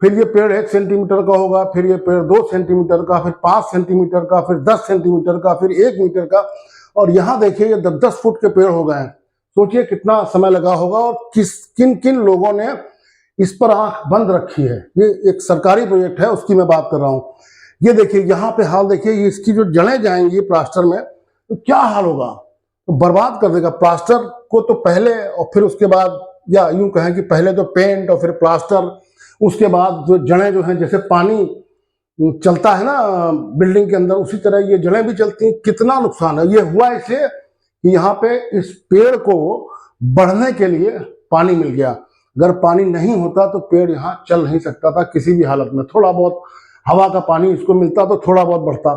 फिर ये पेड़ 1 सेंटीमीटर का होगा, फिर ये पेड़ 2 सेंटीमीटर का, फिर 5 सेंटीमीटर का, फिर 10 सेंटीमीटर का, फिर 1 मीटर का, और यहाँ देखिए ये 10-10 फुट के पेड़ हो गए हैं। सोचिए कितना समय लगा होगा और किन किन लोगों ने इस पर आंख बंद रखी है। ये एक सरकारी प्रोजेक्ट है, उसकी मैं बात कर रहा हूँ। ये देखिए यहाँ पे हाल देखिए, इसकी जो जड़ें जाएंगी प्लास्टर में तो क्या हाल होगा, तो बर्बाद कर देगा प्लास्टर को। तो पहले और फिर उसके बाद, या यूं कहें कि पहले तो पेंट और फिर प्लास्टर, उसके बाद जो जड़ें जो हैं, जैसे पानी चलता है ना बिल्डिंग के अंदर, उसी तरह ये जड़ें भी चलती हैं। कितना नुकसान है। ये हुआ इसलिए कि यहाँ पे इस पेड़ को बढ़ने के लिए पानी मिल गया। अगर पानी नहीं होता तो पेड़ यहाँ चल नहीं सकता था किसी भी हालत में। थोड़ा बहुत हवा का पानी इसको मिलता तो थोड़ा बहुत बढ़ता,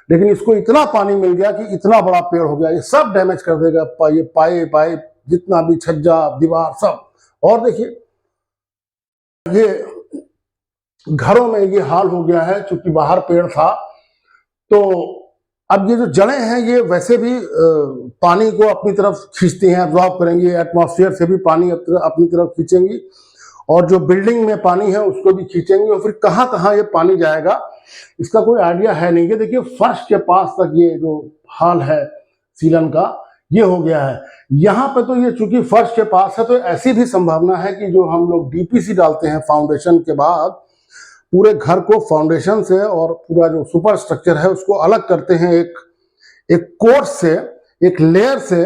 लेकिन इसको इतना पानी मिल गया कि इतना बड़ा पेड़ हो गया। ये सब डैमेज कर देगा, ये पाइप जितना भी, छज्जा, दीवार, सब। और देखिए ये घरों में ये हाल हो गया है, चूंकि बाहर पेड़ था तो अब ये जो जड़ें हैं ये वैसे भी पानी को अपनी तरफ खींचती हैं, एब्जॉर्ब करेंगी, एटमॉस्फेयर से भी पानी अपनी तरफ खींचेंगी, और जो बिल्डिंग में पानी है उसको भी खींचेंगी, और फिर कहाँ कहाँ ये पानी जाएगा इसका कोई आइडिया है नहीं। ये देखिए फर्श के पास तक ये जो हाल है सीलन का, ये हो गया है। यहाँ पे तो ये चूंकि फर्श के पास है तो ऐसी भी संभावना है कि जो हम लोग डीपीसी डालते हैं फाउंडेशन के बाद, पूरे घर को फाउंडेशन से और पूरा जो सुपर स्ट्रक्चर है उसको अलग करते हैं एक कोर्स से, एक लेयर से,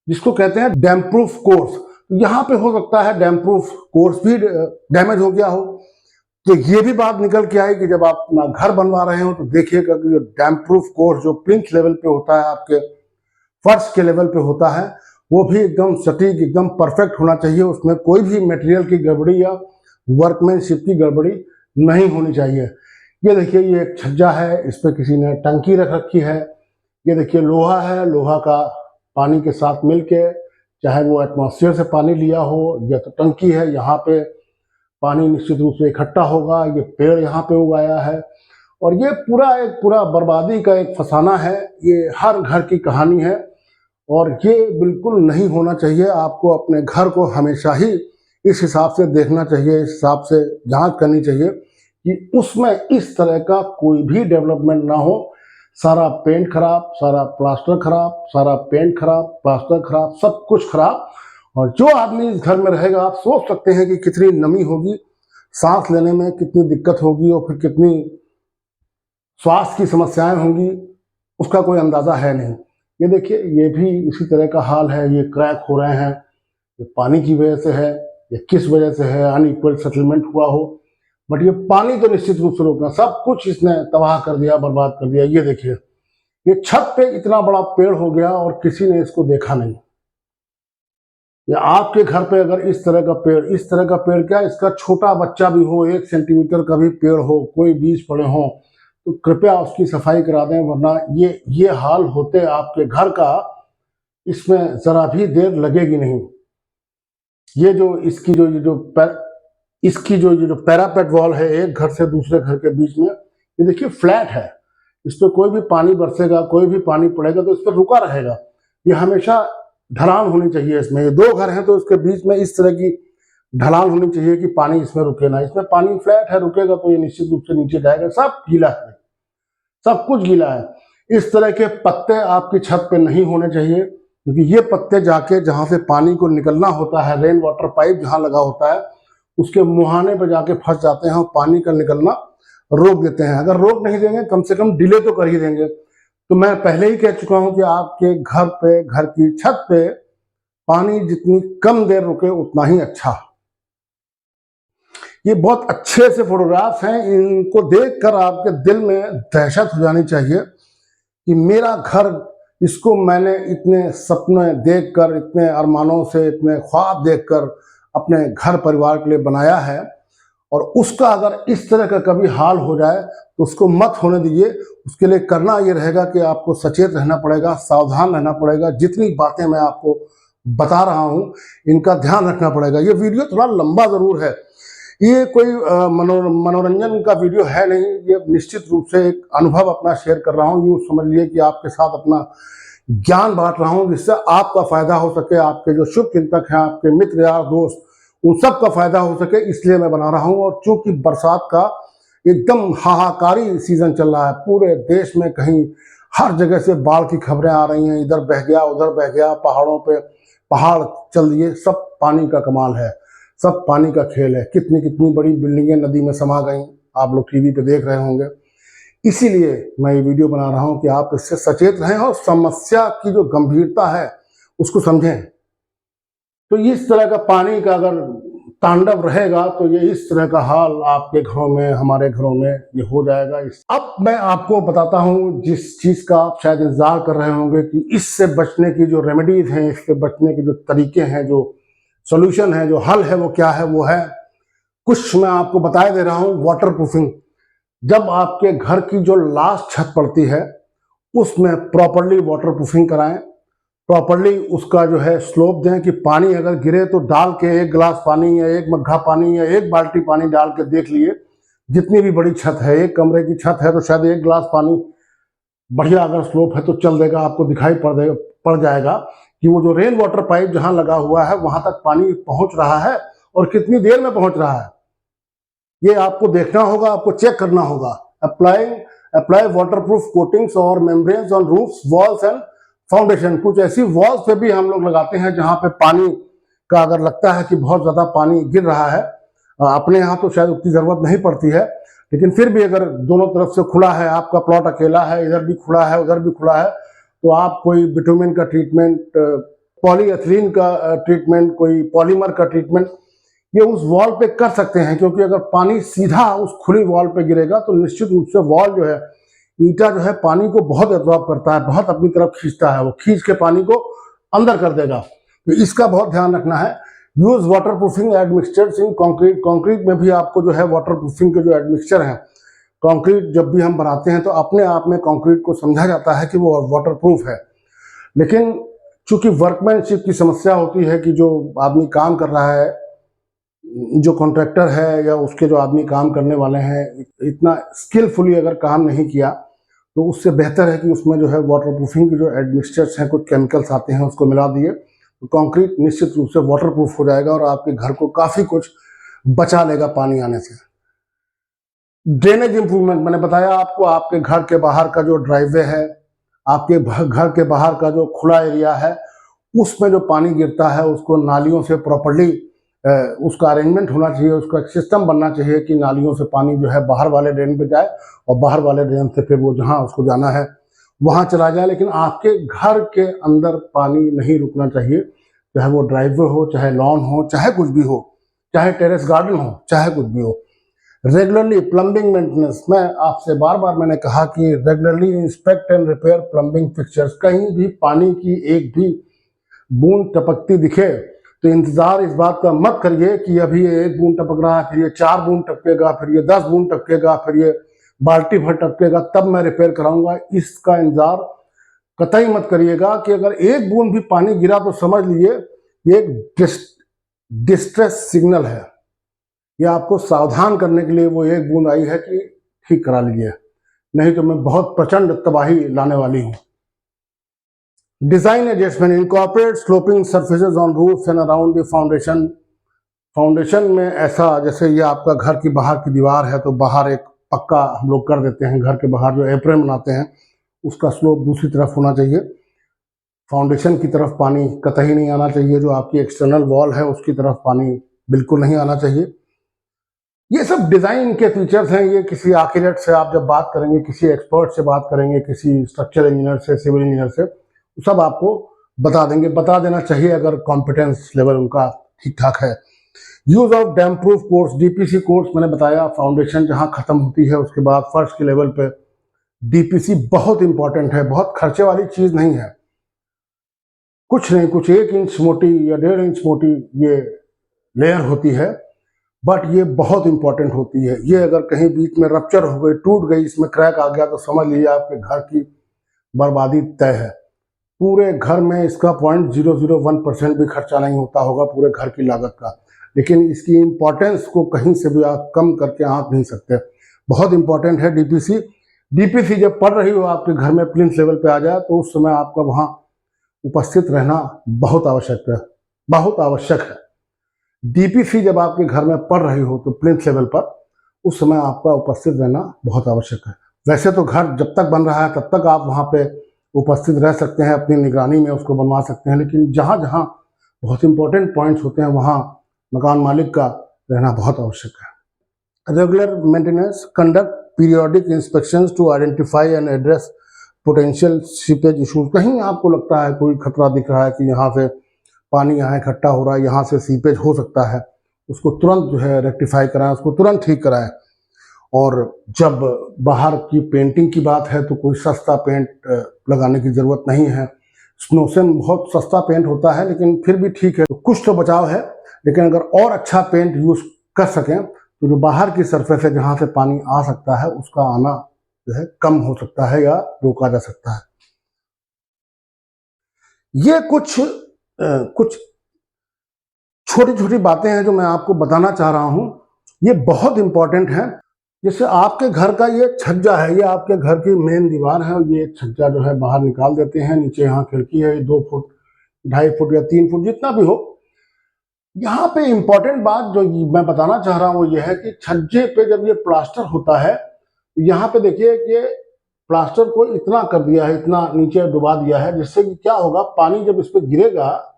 जिसको कहते हैं डैम प्रूफ कोर्स। यहाँ पे हो सकता है डैम प्रूफ कोर्स भी डैमेज हो गया हो। तो ये भी बात निकल के आई कि जब आप अपना घर बनवा रहे हो तो देखिएगा कि डैम प्रूफ कोर्स जो प्लिंथ लेवल पे होता है, आपके फर्श के लेवल पे होता है, वो भी एकदम सटीक, एकदम परफेक्ट होना चाहिए। उसमें कोई भी मटेरियल की गड़बड़ी या वर्कमैनशिप की गड़बड़ी नहीं होनी चाहिए। ये देखिए ये एक छज्जा है, इस पर किसी ने टंकी रख रखी है। ये देखिए लोहा है, लोहा का पानी के साथ मिलके, चाहे वो एटमॉस्फेयर से पानी लिया हो या तो टंकी है, यहाँ पे पानी निश्चित रूप से इकट्ठा होगा। ये पेड़ यहाँ पे उगाया है और ये पूरा बर्बादी का एक फसाना है। ये हर घर की कहानी है और ये बिल्कुल नहीं होना चाहिए। आपको अपने घर को हमेशा ही इस हिसाब से देखना चाहिए, इस हिसाब से जांच करनी चाहिए कि उसमें इस तरह का कोई भी डेवलपमेंट ना हो। सारा पेंट खराब, सारा प्लास्टर खराब, सारा पेंट खराब, प्लास्टर खराब, सब कुछ खराब। और जो आदमी इस घर में रहेगा, आप सोच सकते हैं कि कितनी नमी होगी, सांस लेने में कितनी दिक्कत होगी और फिर कितनी स्वास्थ्य की समस्याएं होंगी, उसका कोई अंदाजा है नहीं। ये देखिए, ये भी इसी तरह का हाल है, ये क्रैक हो रहे हैं। ये पानी की वजह से है या किस वजह से है, अनइक्वल सेटलमेंट हुआ हो, बट ये पानी तो निश्चित रूप से रोकना, सब कुछ इसने तबाह कर दिया, बर्बाद कर दिया। ये देखिए, ये छत पे इतना बड़ा पेड़ हो गया और किसी ने इसको देखा नहीं। या आपके घर पे अगर इस तरह का पेड़ क्या, इसका छोटा बच्चा भी हो, 1 सेंटीमीटर का भी पेड़ हो, कोई बीज पड़े हो, तो कृपया उसकी सफाई करा दें, वरना ये हाल होते आपके घर का इसमें जरा भी देर लगेगी नहीं। ये जो इसकी जो पैरापेट वॉल है एक घर से दूसरे घर के बीच में, ये देखिए फ्लैट है। इस पर कोई भी पानी बरसेगा, कोई भी पानी पड़ेगा तो इस पर रुका रहेगा। ये हमेशा ढलान होनी चाहिए इसमें। ये 2 घर हैं तो इसके बीच में इस तरह की ढलान होनी चाहिए कि पानी इसमें रुके ना। इसमें पानी फ्लैट है, रुकेगा तो ये निश्चित रूप से नीचे जाएगा। सब गीला है, सब कुछ गीला है। इस तरह के पत्ते आपकी छत पे नहीं होने चाहिए, क्योंकि ये पत्ते जाके जहां से पानी को निकलना होता है, रेन वाटर पाइप जहां लगा होता है, उसके मुहाने पे जाके फंस जाते हैं और पानी का निकलना रोक देते हैं। अगर रोक नहीं देंगे, कम से कम डिले तो कर ही देंगे। तो मैं पहले ही कह चुका हूं कि आपके घर पे, घर की छत पे पानी जितनी कम देर रुके उतना ही अच्छा। ये बहुत अच्छे से फोटोग्राफ्स हैं, इनको देखकर आपके दिल में दहशत हो जानी चाहिए कि मेरा घर, इसको मैंने इतने सपने देखकर, इतने अरमानों से, इतने ख्वाब देखकर अपने घर परिवार के लिए बनाया है, और उसका अगर इस तरह का कभी हाल हो जाए तो उसको मत होने दीजिए। उसके लिए करना ये रहेगा कि आपको सचेत रहना पड़ेगा, सावधान रहना पड़ेगा। जितनी बातें मैं आपको बता रहा हूं, इनका ध्यान रखना पड़ेगा। ये वीडियो थोड़ा लंबा जरूर है, ये कोई मनोरंजन का वीडियो है नहीं, ये निश्चित रूप से एक अनुभव अपना शेयर कर रहा हूँ। यूँ समझ लिए कि आपके साथ अपना ज्ञान बांट रहा हूँ, जिससे आपका फायदा हो सके, आपके जो शुभ चिंतक हैं, आपके मित्र यार दोस्त, उन सब का फायदा हो सके, इसलिए मैं बना रहा हूँ। और चूंकि बरसात का एकदम हाहाकारी सीजन चल रहा है, पूरे देश में कहीं हर जगह से बाढ़ की खबरें आ रही हैं, इधर बह गया, उधर बह गया, पहाड़ों पे पहाड़ चल दिए, सब पानी का कमाल है, सब पानी का खेल है। कितनी कितनी बड़ी बिल्डिंगें नदी में समा गई, आप लोग टीवी पे देख रहे होंगे। इसीलिए मैं ये वीडियो बना रहा हूं कि आप इससे सचेत रहें और समस्या की जो गंभीरता है उसको समझें। तो इस तरह का पानी का अगर तांडव रहेगा तो ये इस तरह का हाल आपके घरों में, हमारे घरों में ये हो जाएगा। अब मैं आपको बताता हूं जिस चीज का आप शायद इंतजार कर रहे होंगे कि इससे बचने की जो रेमेडीज हैं, इससे बचने के जो तरीके हैं, जो सोल्यूशन है, जो हल है, वो क्या है? वो है कुछ मैं आपको बताए दे रहा हूं। Water proofing. जब आपके घर की जो लास्ट छत पड़ती है उसमें प्रॉपरली वाटर प्रूफिंग कराएं, प्रॉपरली उसका जो है स्लोप दें कि पानी अगर गिरे तो डाल के 1 गिलास पानी या 1 मग्घा पानी या 1 बाल्टी पानी डाल के देख लिए। जितनी भी बड़ी छत है, 1 कमरे की छत है तो शायद 1 गिलास पानी, बढ़िया अगर स्लोप है तो चल देगा, आपको दिखाई पड़ जाएगा कि वो जो रेन वाटर पाइप जहां लगा हुआ है वहां तक पानी पहुंच रहा है और कितनी देर में पहुंच रहा है। ये आपको देखना होगा, आपको चेक करना होगा। अप्लाई वाटरप्रूफ कोटिंग्स और membranes on roofs, walls and foundation. कुछ ऐसी वॉल्स पे भी हम लोग लगाते हैं जहां पे पानी का अगर लगता है कि बहुत ज्यादा पानी गिर रहा है, अपने यहाँ तो शायद उतनी जरूरत नहीं पड़ती है, लेकिन फिर भी अगर दोनों तरफ से खुला है, आपका प्लॉट अकेला है, इधर भी खुला है, उधर भी खुला है, तो आप कोई बिटुमिन का ट्रीटमेंट, पॉलीएथिलीन का ट्रीटमेंट, कोई पॉलीमर का ट्रीटमेंट ये उस वॉल पे कर सकते हैं। क्योंकि अगर पानी सीधा उस खुली वॉल पे गिरेगा तो निश्चित रूप से वॉल जो है, ईटा जो है, पानी को बहुत एब्जॉर्ब करता है, बहुत अपनी तरफ खींचता है, वो खींच के पानी को अंदर कर देगा। तो इसका बहुत ध्यान रखना है। यूज वाटर प्रूफिंग एडमिक्सचर्स इन कंक्रीट। कंक्रीट में भी आपको जो है वाटर प्रूफिंग के जो एडमिक्सचर हैं, कंक्रीट जब भी हम बनाते हैं तो अपने आप में कंक्रीट को समझा जाता है कि वो वाटर प्रूफ है, लेकिन चूंकि वर्कमैनशिप की समस्या होती है कि जो आदमी काम कर रहा है, जो कॉन्ट्रैक्टर है या उसके जो आदमी काम करने वाले हैं, इतना स्किलफुली अगर काम नहीं किया तो उससे बेहतर है कि उसमें जो है वाटर प्रूफिंग के जो एडमिक्सचर्स हैं, कुछ केमिकल्स आते हैं, उसको मिला दिए तो कंक्रीट निश्चित रूप से वाटर प्रूफ हो जाएगा और आपके घर को काफ़ी कुछ बचा लेगा पानी आने से। ड्रेनेज इंप्रूवमेंट, मैंने बताया आपको, आपके घर के बाहर का जो ड्राइववे है, आपके घर के बाहर का जो खुला एरिया है, उसमें जो पानी गिरता है उसको नालियों से प्रॉपर्ली उसका अरेंजमेंट होना चाहिए, उसका एक सिस्टम बनना चाहिए कि नालियों से पानी जो है बाहर वाले ड्रेन पे जाए और बाहर वाले ड्रेन से फिर वो जहाँ उसको जाना है वहाँ चला जाए। लेकिन आपके घर के अंदर पानी नहीं रुकना चाहिए, चाहे वो ड्राइववे हो, चाहे लॉन हो, चाहे कुछ भी हो, चाहे टेरेस गार्डन हो, चाहे कुछ भी हो। रेगुलरली प्लम्बिंग मेंटेनेंस, मैं आपसे बार बार मैंने कहा कि regularly inspect and repair plumbing fixtures. कहीं भी पानी की एक भी बूंद टपकती दिखे तो इंतजार इस बात का मत करिए कि अभी ये 1 बूंद टपक रहा है, फिर ये 4 बूंद टपकेगा, फिर ये 10 बूंद टपकेगा, फिर ये बाल्टी भर टपकेगा, तब मैं रिपेयर कराऊंगा। इसका इंतजार कतई मत करिएगा कि अगर 1 बूंद भी पानी गिरा तो समझ लीजिए ये एक डिस्ट्रेस सिग्नल है। यह आपको सावधान करने के लिए वो 1 बूंद आई है कि ठीक करा लीजिए, नहीं तो मैं बहुत प्रचंड तबाही लाने वाली हूं। Design adjustment, incorporate sloping surfaces on roof and around the foundation. Foundation में ऐसा, जैसे ये आपका घर की बाहर की दीवार है तो बाहर एक पक्का हम लोग कर देते हैं, घर के बाहर जो एप्रन बनाते हैं उसका स्लोप दूसरी तरफ होना चाहिए। फाउंडेशन की तरफ पानी कतई नहीं आना चाहिए, जो आपकी एक्सटर्नल वॉल है उसकी तरफ पानी बिल्कुल नहीं आना चाहिए। ये सब डिज़ाइन के फीचर्स हैं। ये किसी आर्किटेक्ट से आप जब बात करेंगे, किसी एक्सपर्ट से बात करेंगे, किसी स्ट्रक्चरल इंजीनियर से, सिविल इंजीनियर से, सब आपको बता देंगे, बता देना चाहिए अगर कॉम्पिटेंस लेवल उनका ठीक ठाक है। Use of dam proof course, DPC course, मैंने बताया फाउंडेशन जहां खत्म होती है उसके बाद फर्श के लेवल पे डीपीसी बहुत इंपॉर्टेंट है, बहुत खर्चे वाली चीज नहीं है, कुछ नहीं, कुछ 1 इंच मोटी या 1.5 इंच मोटी ये लेयर होती है, बट ये बहुत इंपॉर्टेंट होती है। ये अगर कहीं बीच में रप्चर हो गई, टूट गई, इसमें क्रैक आ गया तो समझ लीजिए आपके घर की बर्बादी तय है। पूरे घर में इसका 0.001% भी खर्चा नहीं होता होगा पूरे घर की लागत का, लेकिन इसकी इम्पोर्टेंस को कहीं से भी आप कम करके आंक नहीं सकते। बहुत इंपॉर्टेंट है डीपीसी। डीपीसी जब पड़ रही हो आपके घर में, प्लिंथ लेवल पे आ जाए, तो उस समय आपका वहाँ उपस्थित रहना बहुत आवश्यक है, बहुत आवश्यक है। डीपीसी जब आपके घर में पड़ रही हो तो प्लिंथ लेवल पर, उस समय आपका उपस्थित रहना बहुत आवश्यक है। वैसे तो घर जब तक बन रहा है तब तक आप वहाँ पे उपस्थित रह सकते हैं, अपनी निगरानी में उसको बनवा सकते हैं, लेकिन जहाँ जहाँ बहुत इंपॉर्टेंट पॉइंट्स होते हैं वहाँ मकान मालिक का रहना बहुत आवश्यक है। Regular maintenance, conduct periodic inspections to identify and address potential seepage issues. कहीं आपको लगता है कोई खतरा दिख रहा है कि यहाँ से पानी यहाँ इकट्ठा हो रहा है, यहाँ से सीपेज हो सकता है, उसको तुरंत जो है रेक्टिफाई कराएं, उसको तुरंत ठीक कराएं। और जब बाहर की पेंटिंग की बात है तो कोई सस्ता पेंट लगाने की ज़रूरत नहीं है। स्नोसेन बहुत सस्ता पेंट होता है लेकिन फिर भी ठीक है, तो कुछ तो बचाव है, लेकिन अगर और अच्छा पेंट यूज़ कर सकें तो जो बाहर की सरफेस है जहाँ से पानी आ सकता है उसका आना जो है कम हो सकता है या रोका जा सकता है। ये कुछ छोटी छोटी बातें हैं जो मैं आपको बताना चाह रहा हूँ, ये बहुत इंपॉर्टेंट है। जैसे आपके घर का ये छज्जा है, ये आपके घर की मेन दीवार है, और ये छज्जा जो है बाहर निकाल देते हैं, नीचे यहाँ खिड़की है, 2 फुट 2.5 फुट या 3 फुट जितना भी हो। यहाँ पे इंपॉर्टेंट बात जो मैं बताना चाह रहा हूँ वो ये है कि छज्जे पे जब ये प्लास्टर होता है, यहाँ पे देखिए कि प्लास्टर को इतना कर दिया है, इतना नीचे डुबा दिया है, जिससे कि क्या होगा, पानी जब इस पे गिरेगा,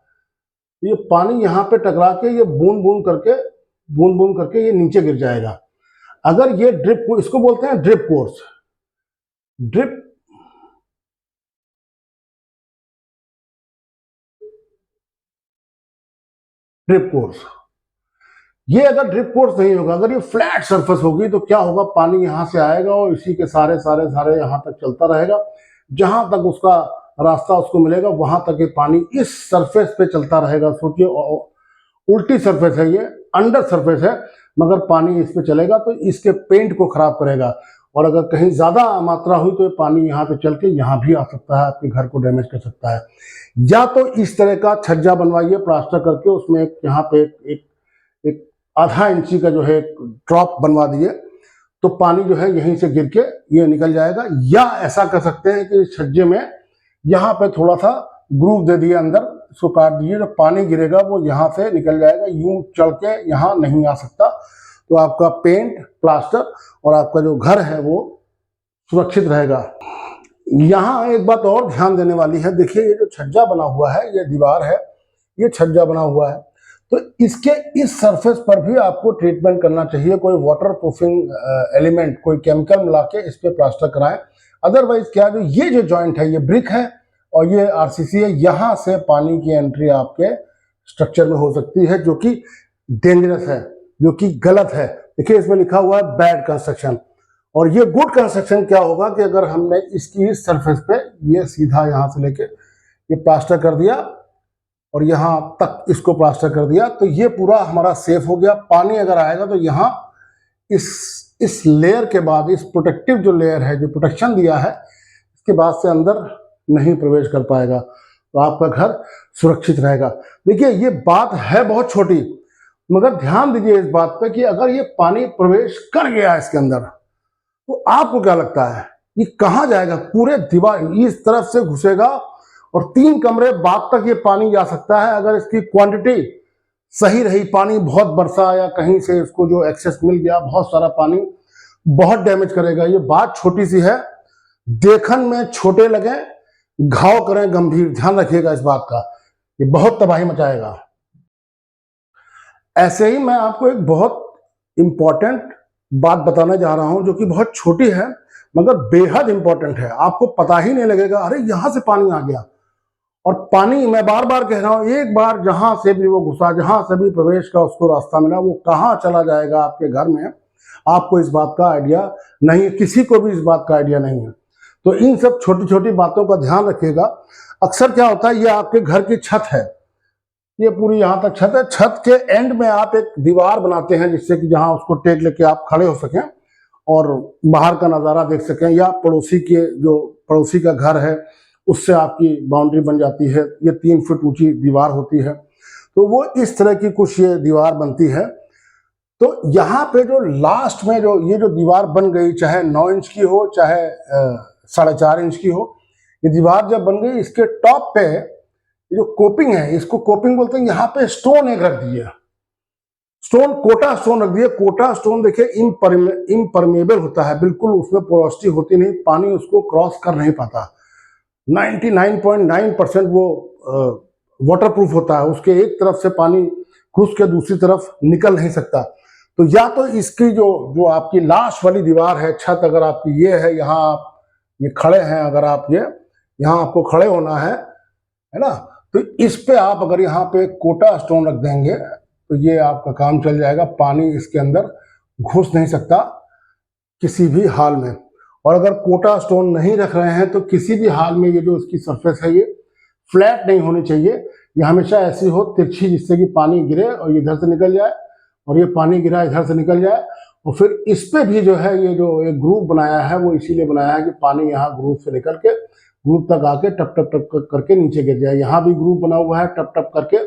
ये पानी यहाँ पे टकरा के ये बूंद बूंद करके ये नीचे गिर जाएगा। अगर ये ड्रिप, इसको बोलते हैं ड्रिप कोर्स, ड्रिप कोर्स। ये अगर ड्रिप कोर्स नहीं होगा, अगर ये फ्लैट सरफेस होगी तो क्या होगा, पानी यहां से आएगा और इसी के सारे यहां तक चलता रहेगा, जहां तक उसका रास्ता उसको मिलेगा वहां तक ये पानी इस सरफेस पे चलता रहेगा। सोचिए उल्टी सरफेस है, ये अंडर सरफेस है, मगर पानी इस पे चलेगा तो इसके पेंट को खराब करेगा, और अगर कहीं ज्यादा मात्रा हुई तो ये पानी यहाँ पे चल के यहाँ भी आ सकता है, आपके घर को डैमेज कर सकता है। या तो इस तरह का छज्जा बनवाइए प्लास्टर करके, उसमें एक यहाँ पे एक आधा इंची का जो है ड्रॉप बनवा दिए, तो पानी जो है यहीं से गिर के ये निकल जाएगा। या ऐसा कर सकते हैं कि छज्जे में यहाँ पे थोड़ा सा ग्रूव दे दिए अंदर, इसको काट दीजिए, जो पानी गिरेगा वो यहाँ से निकल जाएगा, यूं चढ़ के यहाँ नहीं आ सकता। तो आपका पेंट, प्लास्टर और आपका जो घर है वो सुरक्षित रहेगा। यहाँ एक बात और ध्यान देने वाली है, देखिए ये जो छज्जा बना हुआ है, ये दीवार है, ये छज्जा बना हुआ है, तो इसके इस सरफेस पर भी आपको ट्रीटमेंट करना चाहिए, कोई वाटर प्रूफिंग एलिमेंट, कोई केमिकल मिला के इस पे प्लास्टर कराएं। अदरवाइज क्या, जो ये जो जॉइंट है ये ब्रिक है और ये आरसीसी है, यहाँ से पानी की एंट्री आपके स्ट्रक्चर में हो सकती है, जो कि डेंजरस है, जो कि गलत है। देखिए इसमें लिखा हुआ है बैड कंस्ट्रक्शन, और ये गुड कंस्ट्रक्शन क्या होगा कि अगर हमने इसकी इस सरफेस पे ये सीधा यहाँ से लेके ये प्लास्टर कर दिया और यहाँ तक इसको प्लास्टर कर दिया, तो ये पूरा हमारा सेफ हो गया। पानी अगर आएगा तो यहाँ इस लेयर के बाद, इस प्रोटेक्टिव जो लेयर है, जो प्रोटेक्शन दिया है, इसके बाद से अंदर नहीं प्रवेश कर पाएगा, तो आपका घर सुरक्षित रहेगा। देखिए ये बात है बहुत छोटी, मगर ध्यान दीजिए इस बात पे कि अगर ये पानी प्रवेश कर गया इसके अंदर, तो आपको क्या लगता है ये कहाँ जाएगा? पूरे दीवार इस तरफ से घुसेगा और 3 कमरे बाद तक ये पानी जा सकता है, अगर इसकी क्वांटिटी सही रही, पानी बहुत बरसा या कहीं से इसको जो एक्सेस मिल गया, बहुत सारा पानी बहुत डैमेज करेगा। ये बात छोटी सी है, देखन में छोटे लगे, घाव करें गंभीर, ध्यान रखिएगा इस बात का, ये बहुत तबाही मचाएगा। ऐसे ही मैं आपको एक बहुत इंपॉर्टेंट बात बताने जा रहा हूं, जो कि बहुत छोटी है मगर बेहद इंपॉर्टेंट है। आपको पता ही नहीं लगेगा, अरे यहां से पानी आ गया। और पानी, मैं बार बार कह रहा हूं, एक बार जहां से भी वो घुसा, जहां से भी प्रवेश का उसको रास्ता मिला, वो कहां चला जाएगा आपके घर में, आपको इस बात का आइडिया नहीं है, किसी को भी इस बात का आइडिया नहीं है। तो इन सब छोटी छोटी बातों का ध्यान रखिएगा। अक्सर क्या होता है, ये आपके घर की छत है, ये पूरी यहाँ तक छत है, छत के एंड में आप एक दीवार बनाते हैं, जिससे कि जहां उसको टेक लेके आप खड़े हो सकें और बाहर का नज़ारा देख सकें, या पड़ोसी के, जो पड़ोसी का घर है उससे आपकी बाउंड्री बन जाती है। ये 3 फीट ऊंची दीवार होती है, तो वो इस तरह की कुछ ये दीवार बनती है। तो यहाँ पे जो लास्ट में जो ये जो दीवार बन गई, चाहे 9 इंच की हो, चाहे 4.5 इंच की हो, ये दीवार जब बन गई, इसके टॉप पे जो कोपिंग है, इसको कोपिंग बोलते हैं, यहाँ पे स्टोन एक रख दिए, स्टोन, कोटा स्टोन रख दिए। कोटा स्टोन देखिए इम्परमेबल होता है, बिल्कुल उसमें पोरोसिटी होती नहीं, पानी उसको क्रॉस कर नहीं पाता, 99.9% वो वाटरप्रूफ होता है, उसके एक तरफ से पानी घुस के दूसरी तरफ निकल नहीं सकता। तो या तो इसकी जो आपकी लास्ट वाली दीवार है, छत अगर आपकी ये है, यहाँ आप ये खड़े हैं, अगर आप ये यहाँ आपको खड़े होना है ना, तो इस पे आप अगर यहाँ पे कोटा स्टोन रख देंगे तो ये आपका काम चल जाएगा, पानी इसके अंदर घुस नहीं सकता किसी भी हाल में। और अगर कोटा स्टोन नहीं रख रहे हैं तो किसी भी हाल में ये जो इसकी सरफेस है ये फ्लैट नहीं होनी चाहिए, ये हमेशा ऐसी हो तिरछी, जिससे कि पानी गिरे और ये इधर से निकल जाए, और ये पानी गिरा इधर से निकल जाए। और फिर इस पे भी जो है ये जो एक ग्रूव बनाया है, वो इसीलिए बनाया है कि पानी यहाँ ग्रूव से निकल के ग्रूव तक आके टप टप टप करके नीचे गिर जाए। यहाँ भी ग्रूव बना हुआ है, टप टप करके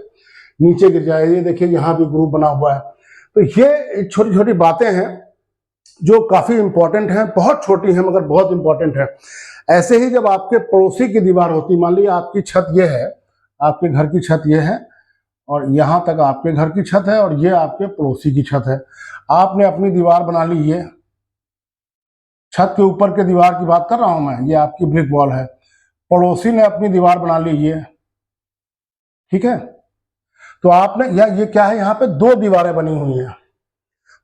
नीचे गिर जाए। ये देखिए यहाँ भी ग्रूव बना हुआ है। तो ये छोटी छोटी बातें हैं जो काफी इंपॉर्टेंट हैं, बहुत छोटी हैं मगर बहुत इंपॉर्टेंट है। ऐसे ही जब आपके पड़ोसी की दीवार होती, मान लीजिए आपकी छत ये है, आपके घर की छत ये है, और यहाँ तक आपके घर की छत है, और ये आपके पड़ोसी की छत है। आपने अपनी दीवार बना ली, ये छत के ऊपर के दीवार की बात कर रहा हूं मैं, ये आपकी ब्रिक वॉल है। पड़ोसी ने अपनी दीवार बना ली ये, ठीक है। तो आपने ये क्या है, यहाँ पे 2 दीवारें बनी हुई हैं।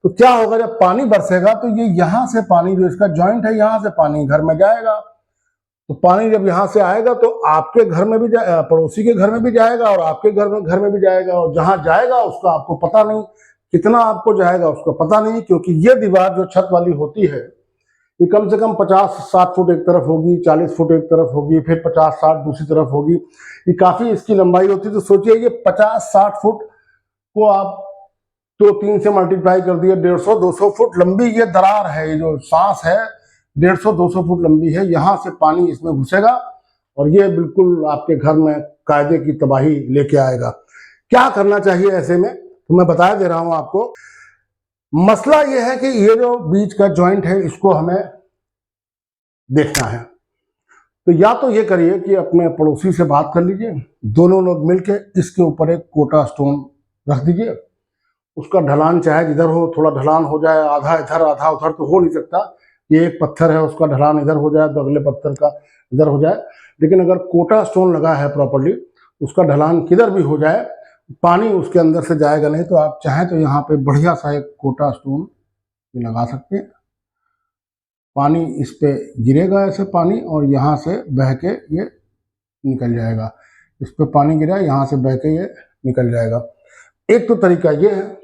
तो क्या होगा, जब पानी बरसेगा तो ये यहाँ से पानी, जो इसका जॉइंट है, यहाँ से पानी घर में जाएगा। तो पानी जब यहाँ से आएगा तो आपके घर में भी पड़ोसी के घर में भी जाएगा, और आपके घर में भी जाएगा। और जहां जाएगा उसका आपको पता नहीं, कितना आपको जाएगा उसका पता नहीं, क्योंकि ये दीवार जो छत वाली होती है, ये कम से कम 50-60 फुट एक तरफ होगी, 40 फुट एक तरफ होगी, फिर 50-60 दूसरी तरफ होगी। ये काफी इसकी लंबाई होती है। तो सोचिए ये 50-60 फुट को आप तो 3 से मल्टीप्लाई कर दिए, 150-200 फुट लंबी ये दरार है, ये जो सांस है 150-200 फुट लंबी है। यहाँ से पानी इसमें घुसेगा और ये बिल्कुल आपके घर में कायदे की तबाही लेके आएगा। क्या करना चाहिए ऐसे में, तो मैं बता दे रहा हूं आपको। मसला यह है कि ये जो बीच का जॉइंट है इसको हमें देखना है। तो या तो ये करिए कि अपने पड़ोसी से बात कर लीजिए, दोनों लोग मिलके इसके ऊपर एक कोटा स्टोन रख दीजिए। उसका ढलान चाहे जिधर हो, थोड़ा ढलान हो जाए, आधा इधर आधा उधर तो हो नहीं सकता। ये एक पत्थर है, उसका ढलान इधर हो जाए तो अगले पत्थर का इधर हो जाए। लेकिन अगर कोटा स्टोन लगा है प्रॉपर्ली, उसका ढलान किधर भी हो जाए, पानी उसके अंदर से जाएगा नहीं। तो आप चाहें तो यहाँ पे बढ़िया सा एक कोटा स्टोन लगा सकते हैं। पानी इस पे गिरेगा ऐसे पानी, और यहाँ से बह के ये निकल जाएगा। इस पे पानी गिरा, यहाँ से बह के ये निकल जाएगा। एक तो तरीका ये है।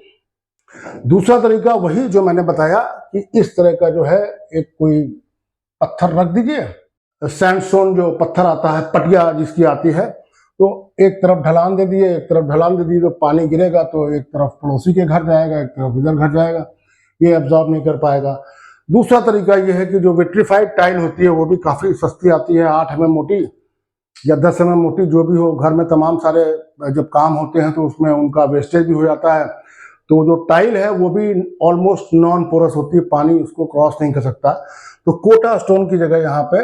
दूसरा तरीका वही जो मैंने बताया कि इस तरह का जो है एक कोई पत्थर रख दीजिए, सैंडस्टोन जो पत्थर आता है, पटिया जिसकी आती है, तो एक तरफ ढलान दे दिए, एक तरफ ढलान दे दिए, तो पानी गिरेगा तो एक तरफ पड़ोसी के घर जाएगा, एक तरफ इधर घर जाएगा, ये एब्जॉर्ब नहीं कर पाएगा। दूसरा तरीका ये है कि जो विट्रीफाइड टाइल होती है वो भी काफ़ी सस्ती आती है, 8 mm मोटी या 10 mm मोटी, जो भी हो। घर में तमाम सारे जब काम होते हैं तो उसमें उनका वेस्टेज भी हो जाता है। तो जो टाइल है वो भी ऑलमोस्ट नॉन पोरस होती है, पानी उसको क्रॉस नहीं कर सकता। तो कोटा स्टोन की जगह यहाँ पे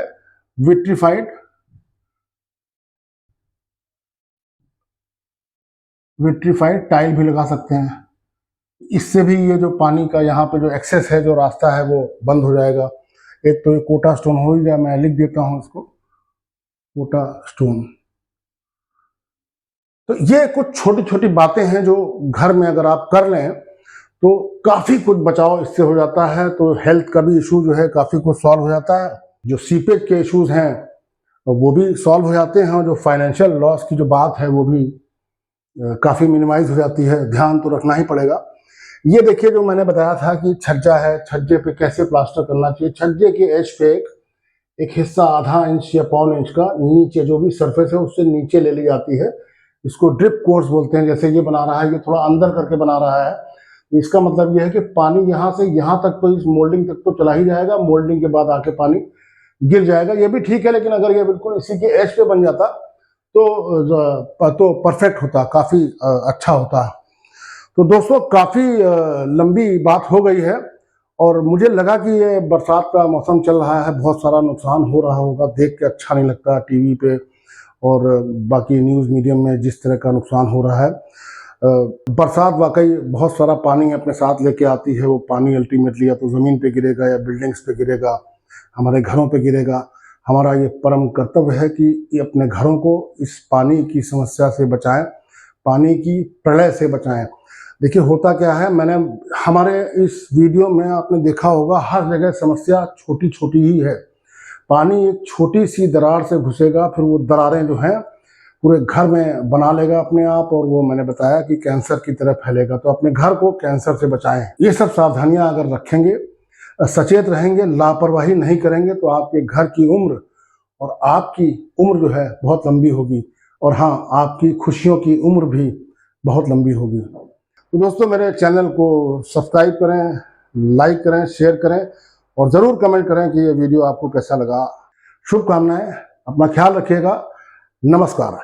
विट्रीफाइड टाइल भी लगा सकते हैं। इससे भी ये जो पानी का यहाँ पे जो एक्सेस है, जो रास्ता है, वो बंद हो जाएगा। एक तो ये कोटा स्टोन हो ही गया, मैं लिख देता हूँ इसको, कोटा स्टोन। तो ये कुछ छोटी छोटी बातें हैं जो घर में अगर आप कर लें तो काफ़ी कुछ बचाव इससे हो जाता है। तो हेल्थ का भी इशू जो है काफ़ी कुछ सॉल्व हो जाता है। जो सीपेज के इश्यूज हैं वो भी सॉल्व हो जाते हैं, और जो फाइनेंशियल लॉस की जो बात है वो भी काफ़ी मिनिमाइज हो जाती है। ध्यान तो रखना ही पड़ेगा। ये देखिए जो मैंने बताया था कि छज्जा है, छज्जे पे कैसे प्लास्टर करना चाहिए। छज्जे के एज पे एक हिस्सा आधा इंच या पौन इंच का नीचे, जो भी सरफेस है उससे नीचे ले ली जाती है। इसको ड्रिप कोर्स बोलते हैं। जैसे ये बना रहा है, ये थोड़ा अंदर करके बना रहा है, इसका मतलब ये है कि पानी यहाँ से यहाँ तक तो इस मोल्डिंग तक तो चला ही जाएगा, मोल्डिंग के बाद आके पानी गिर जाएगा। ये भी ठीक है, लेकिन अगर ये बिल्कुल इसी के एज पे बन जाता तो परफेक्ट होता, काफ़ी अच्छा होता। तो दोस्तों काफ़ी लंबी बात हो गई है, और मुझे लगा कि ये बरसात का मौसम चल रहा है, बहुत सारा नुकसान हो रहा होगा, देख के अच्छा नहीं लगता टीवी पे और बाकी न्यूज़ मीडियम में जिस तरह का नुकसान हो रहा है। बरसात वाकई बहुत सारा पानी अपने साथ लेके आती है। वो पानी अल्टीमेटली या तो ज़मीन पे गिरेगा या बिल्डिंग्स पे गिरेगा, हमारे घरों पे गिरेगा। हमारा ये परम कर्तव्य है कि ये अपने घरों को इस पानी की समस्या से बचाएं, पानी की प्रलय से बचाएं। देखिए होता क्या है, मैंने हमारे इस वीडियो में आपने देखा होगा, हर जगह समस्या छोटी छोटी ही है। पानी एक छोटी सी दरार से घुसेगा, फिर वो दरारें जो हैं पूरे घर में बना लेगा अपने आप, और वो मैंने बताया कि कैंसर की तरह फैलेगा। तो अपने घर को कैंसर से बचाएं। ये सब सावधानियां अगर रखेंगे, सचेत रहेंगे, लापरवाही नहीं करेंगे, तो आपके घर की उम्र और आपकी उम्र जो है बहुत लंबी होगी, और हाँ, आपकी खुशियों की उम्र भी बहुत लंबी होगी। तो दोस्तों मेरे चैनल को सब्सक्राइब करें, लाइक करें, शेयर करें, और ज़रूर कमेंट करें कि ये वीडियो आपको कैसा लगा। शुभकामनाएं, अपना ख्याल रखिएगा। नमस्कार।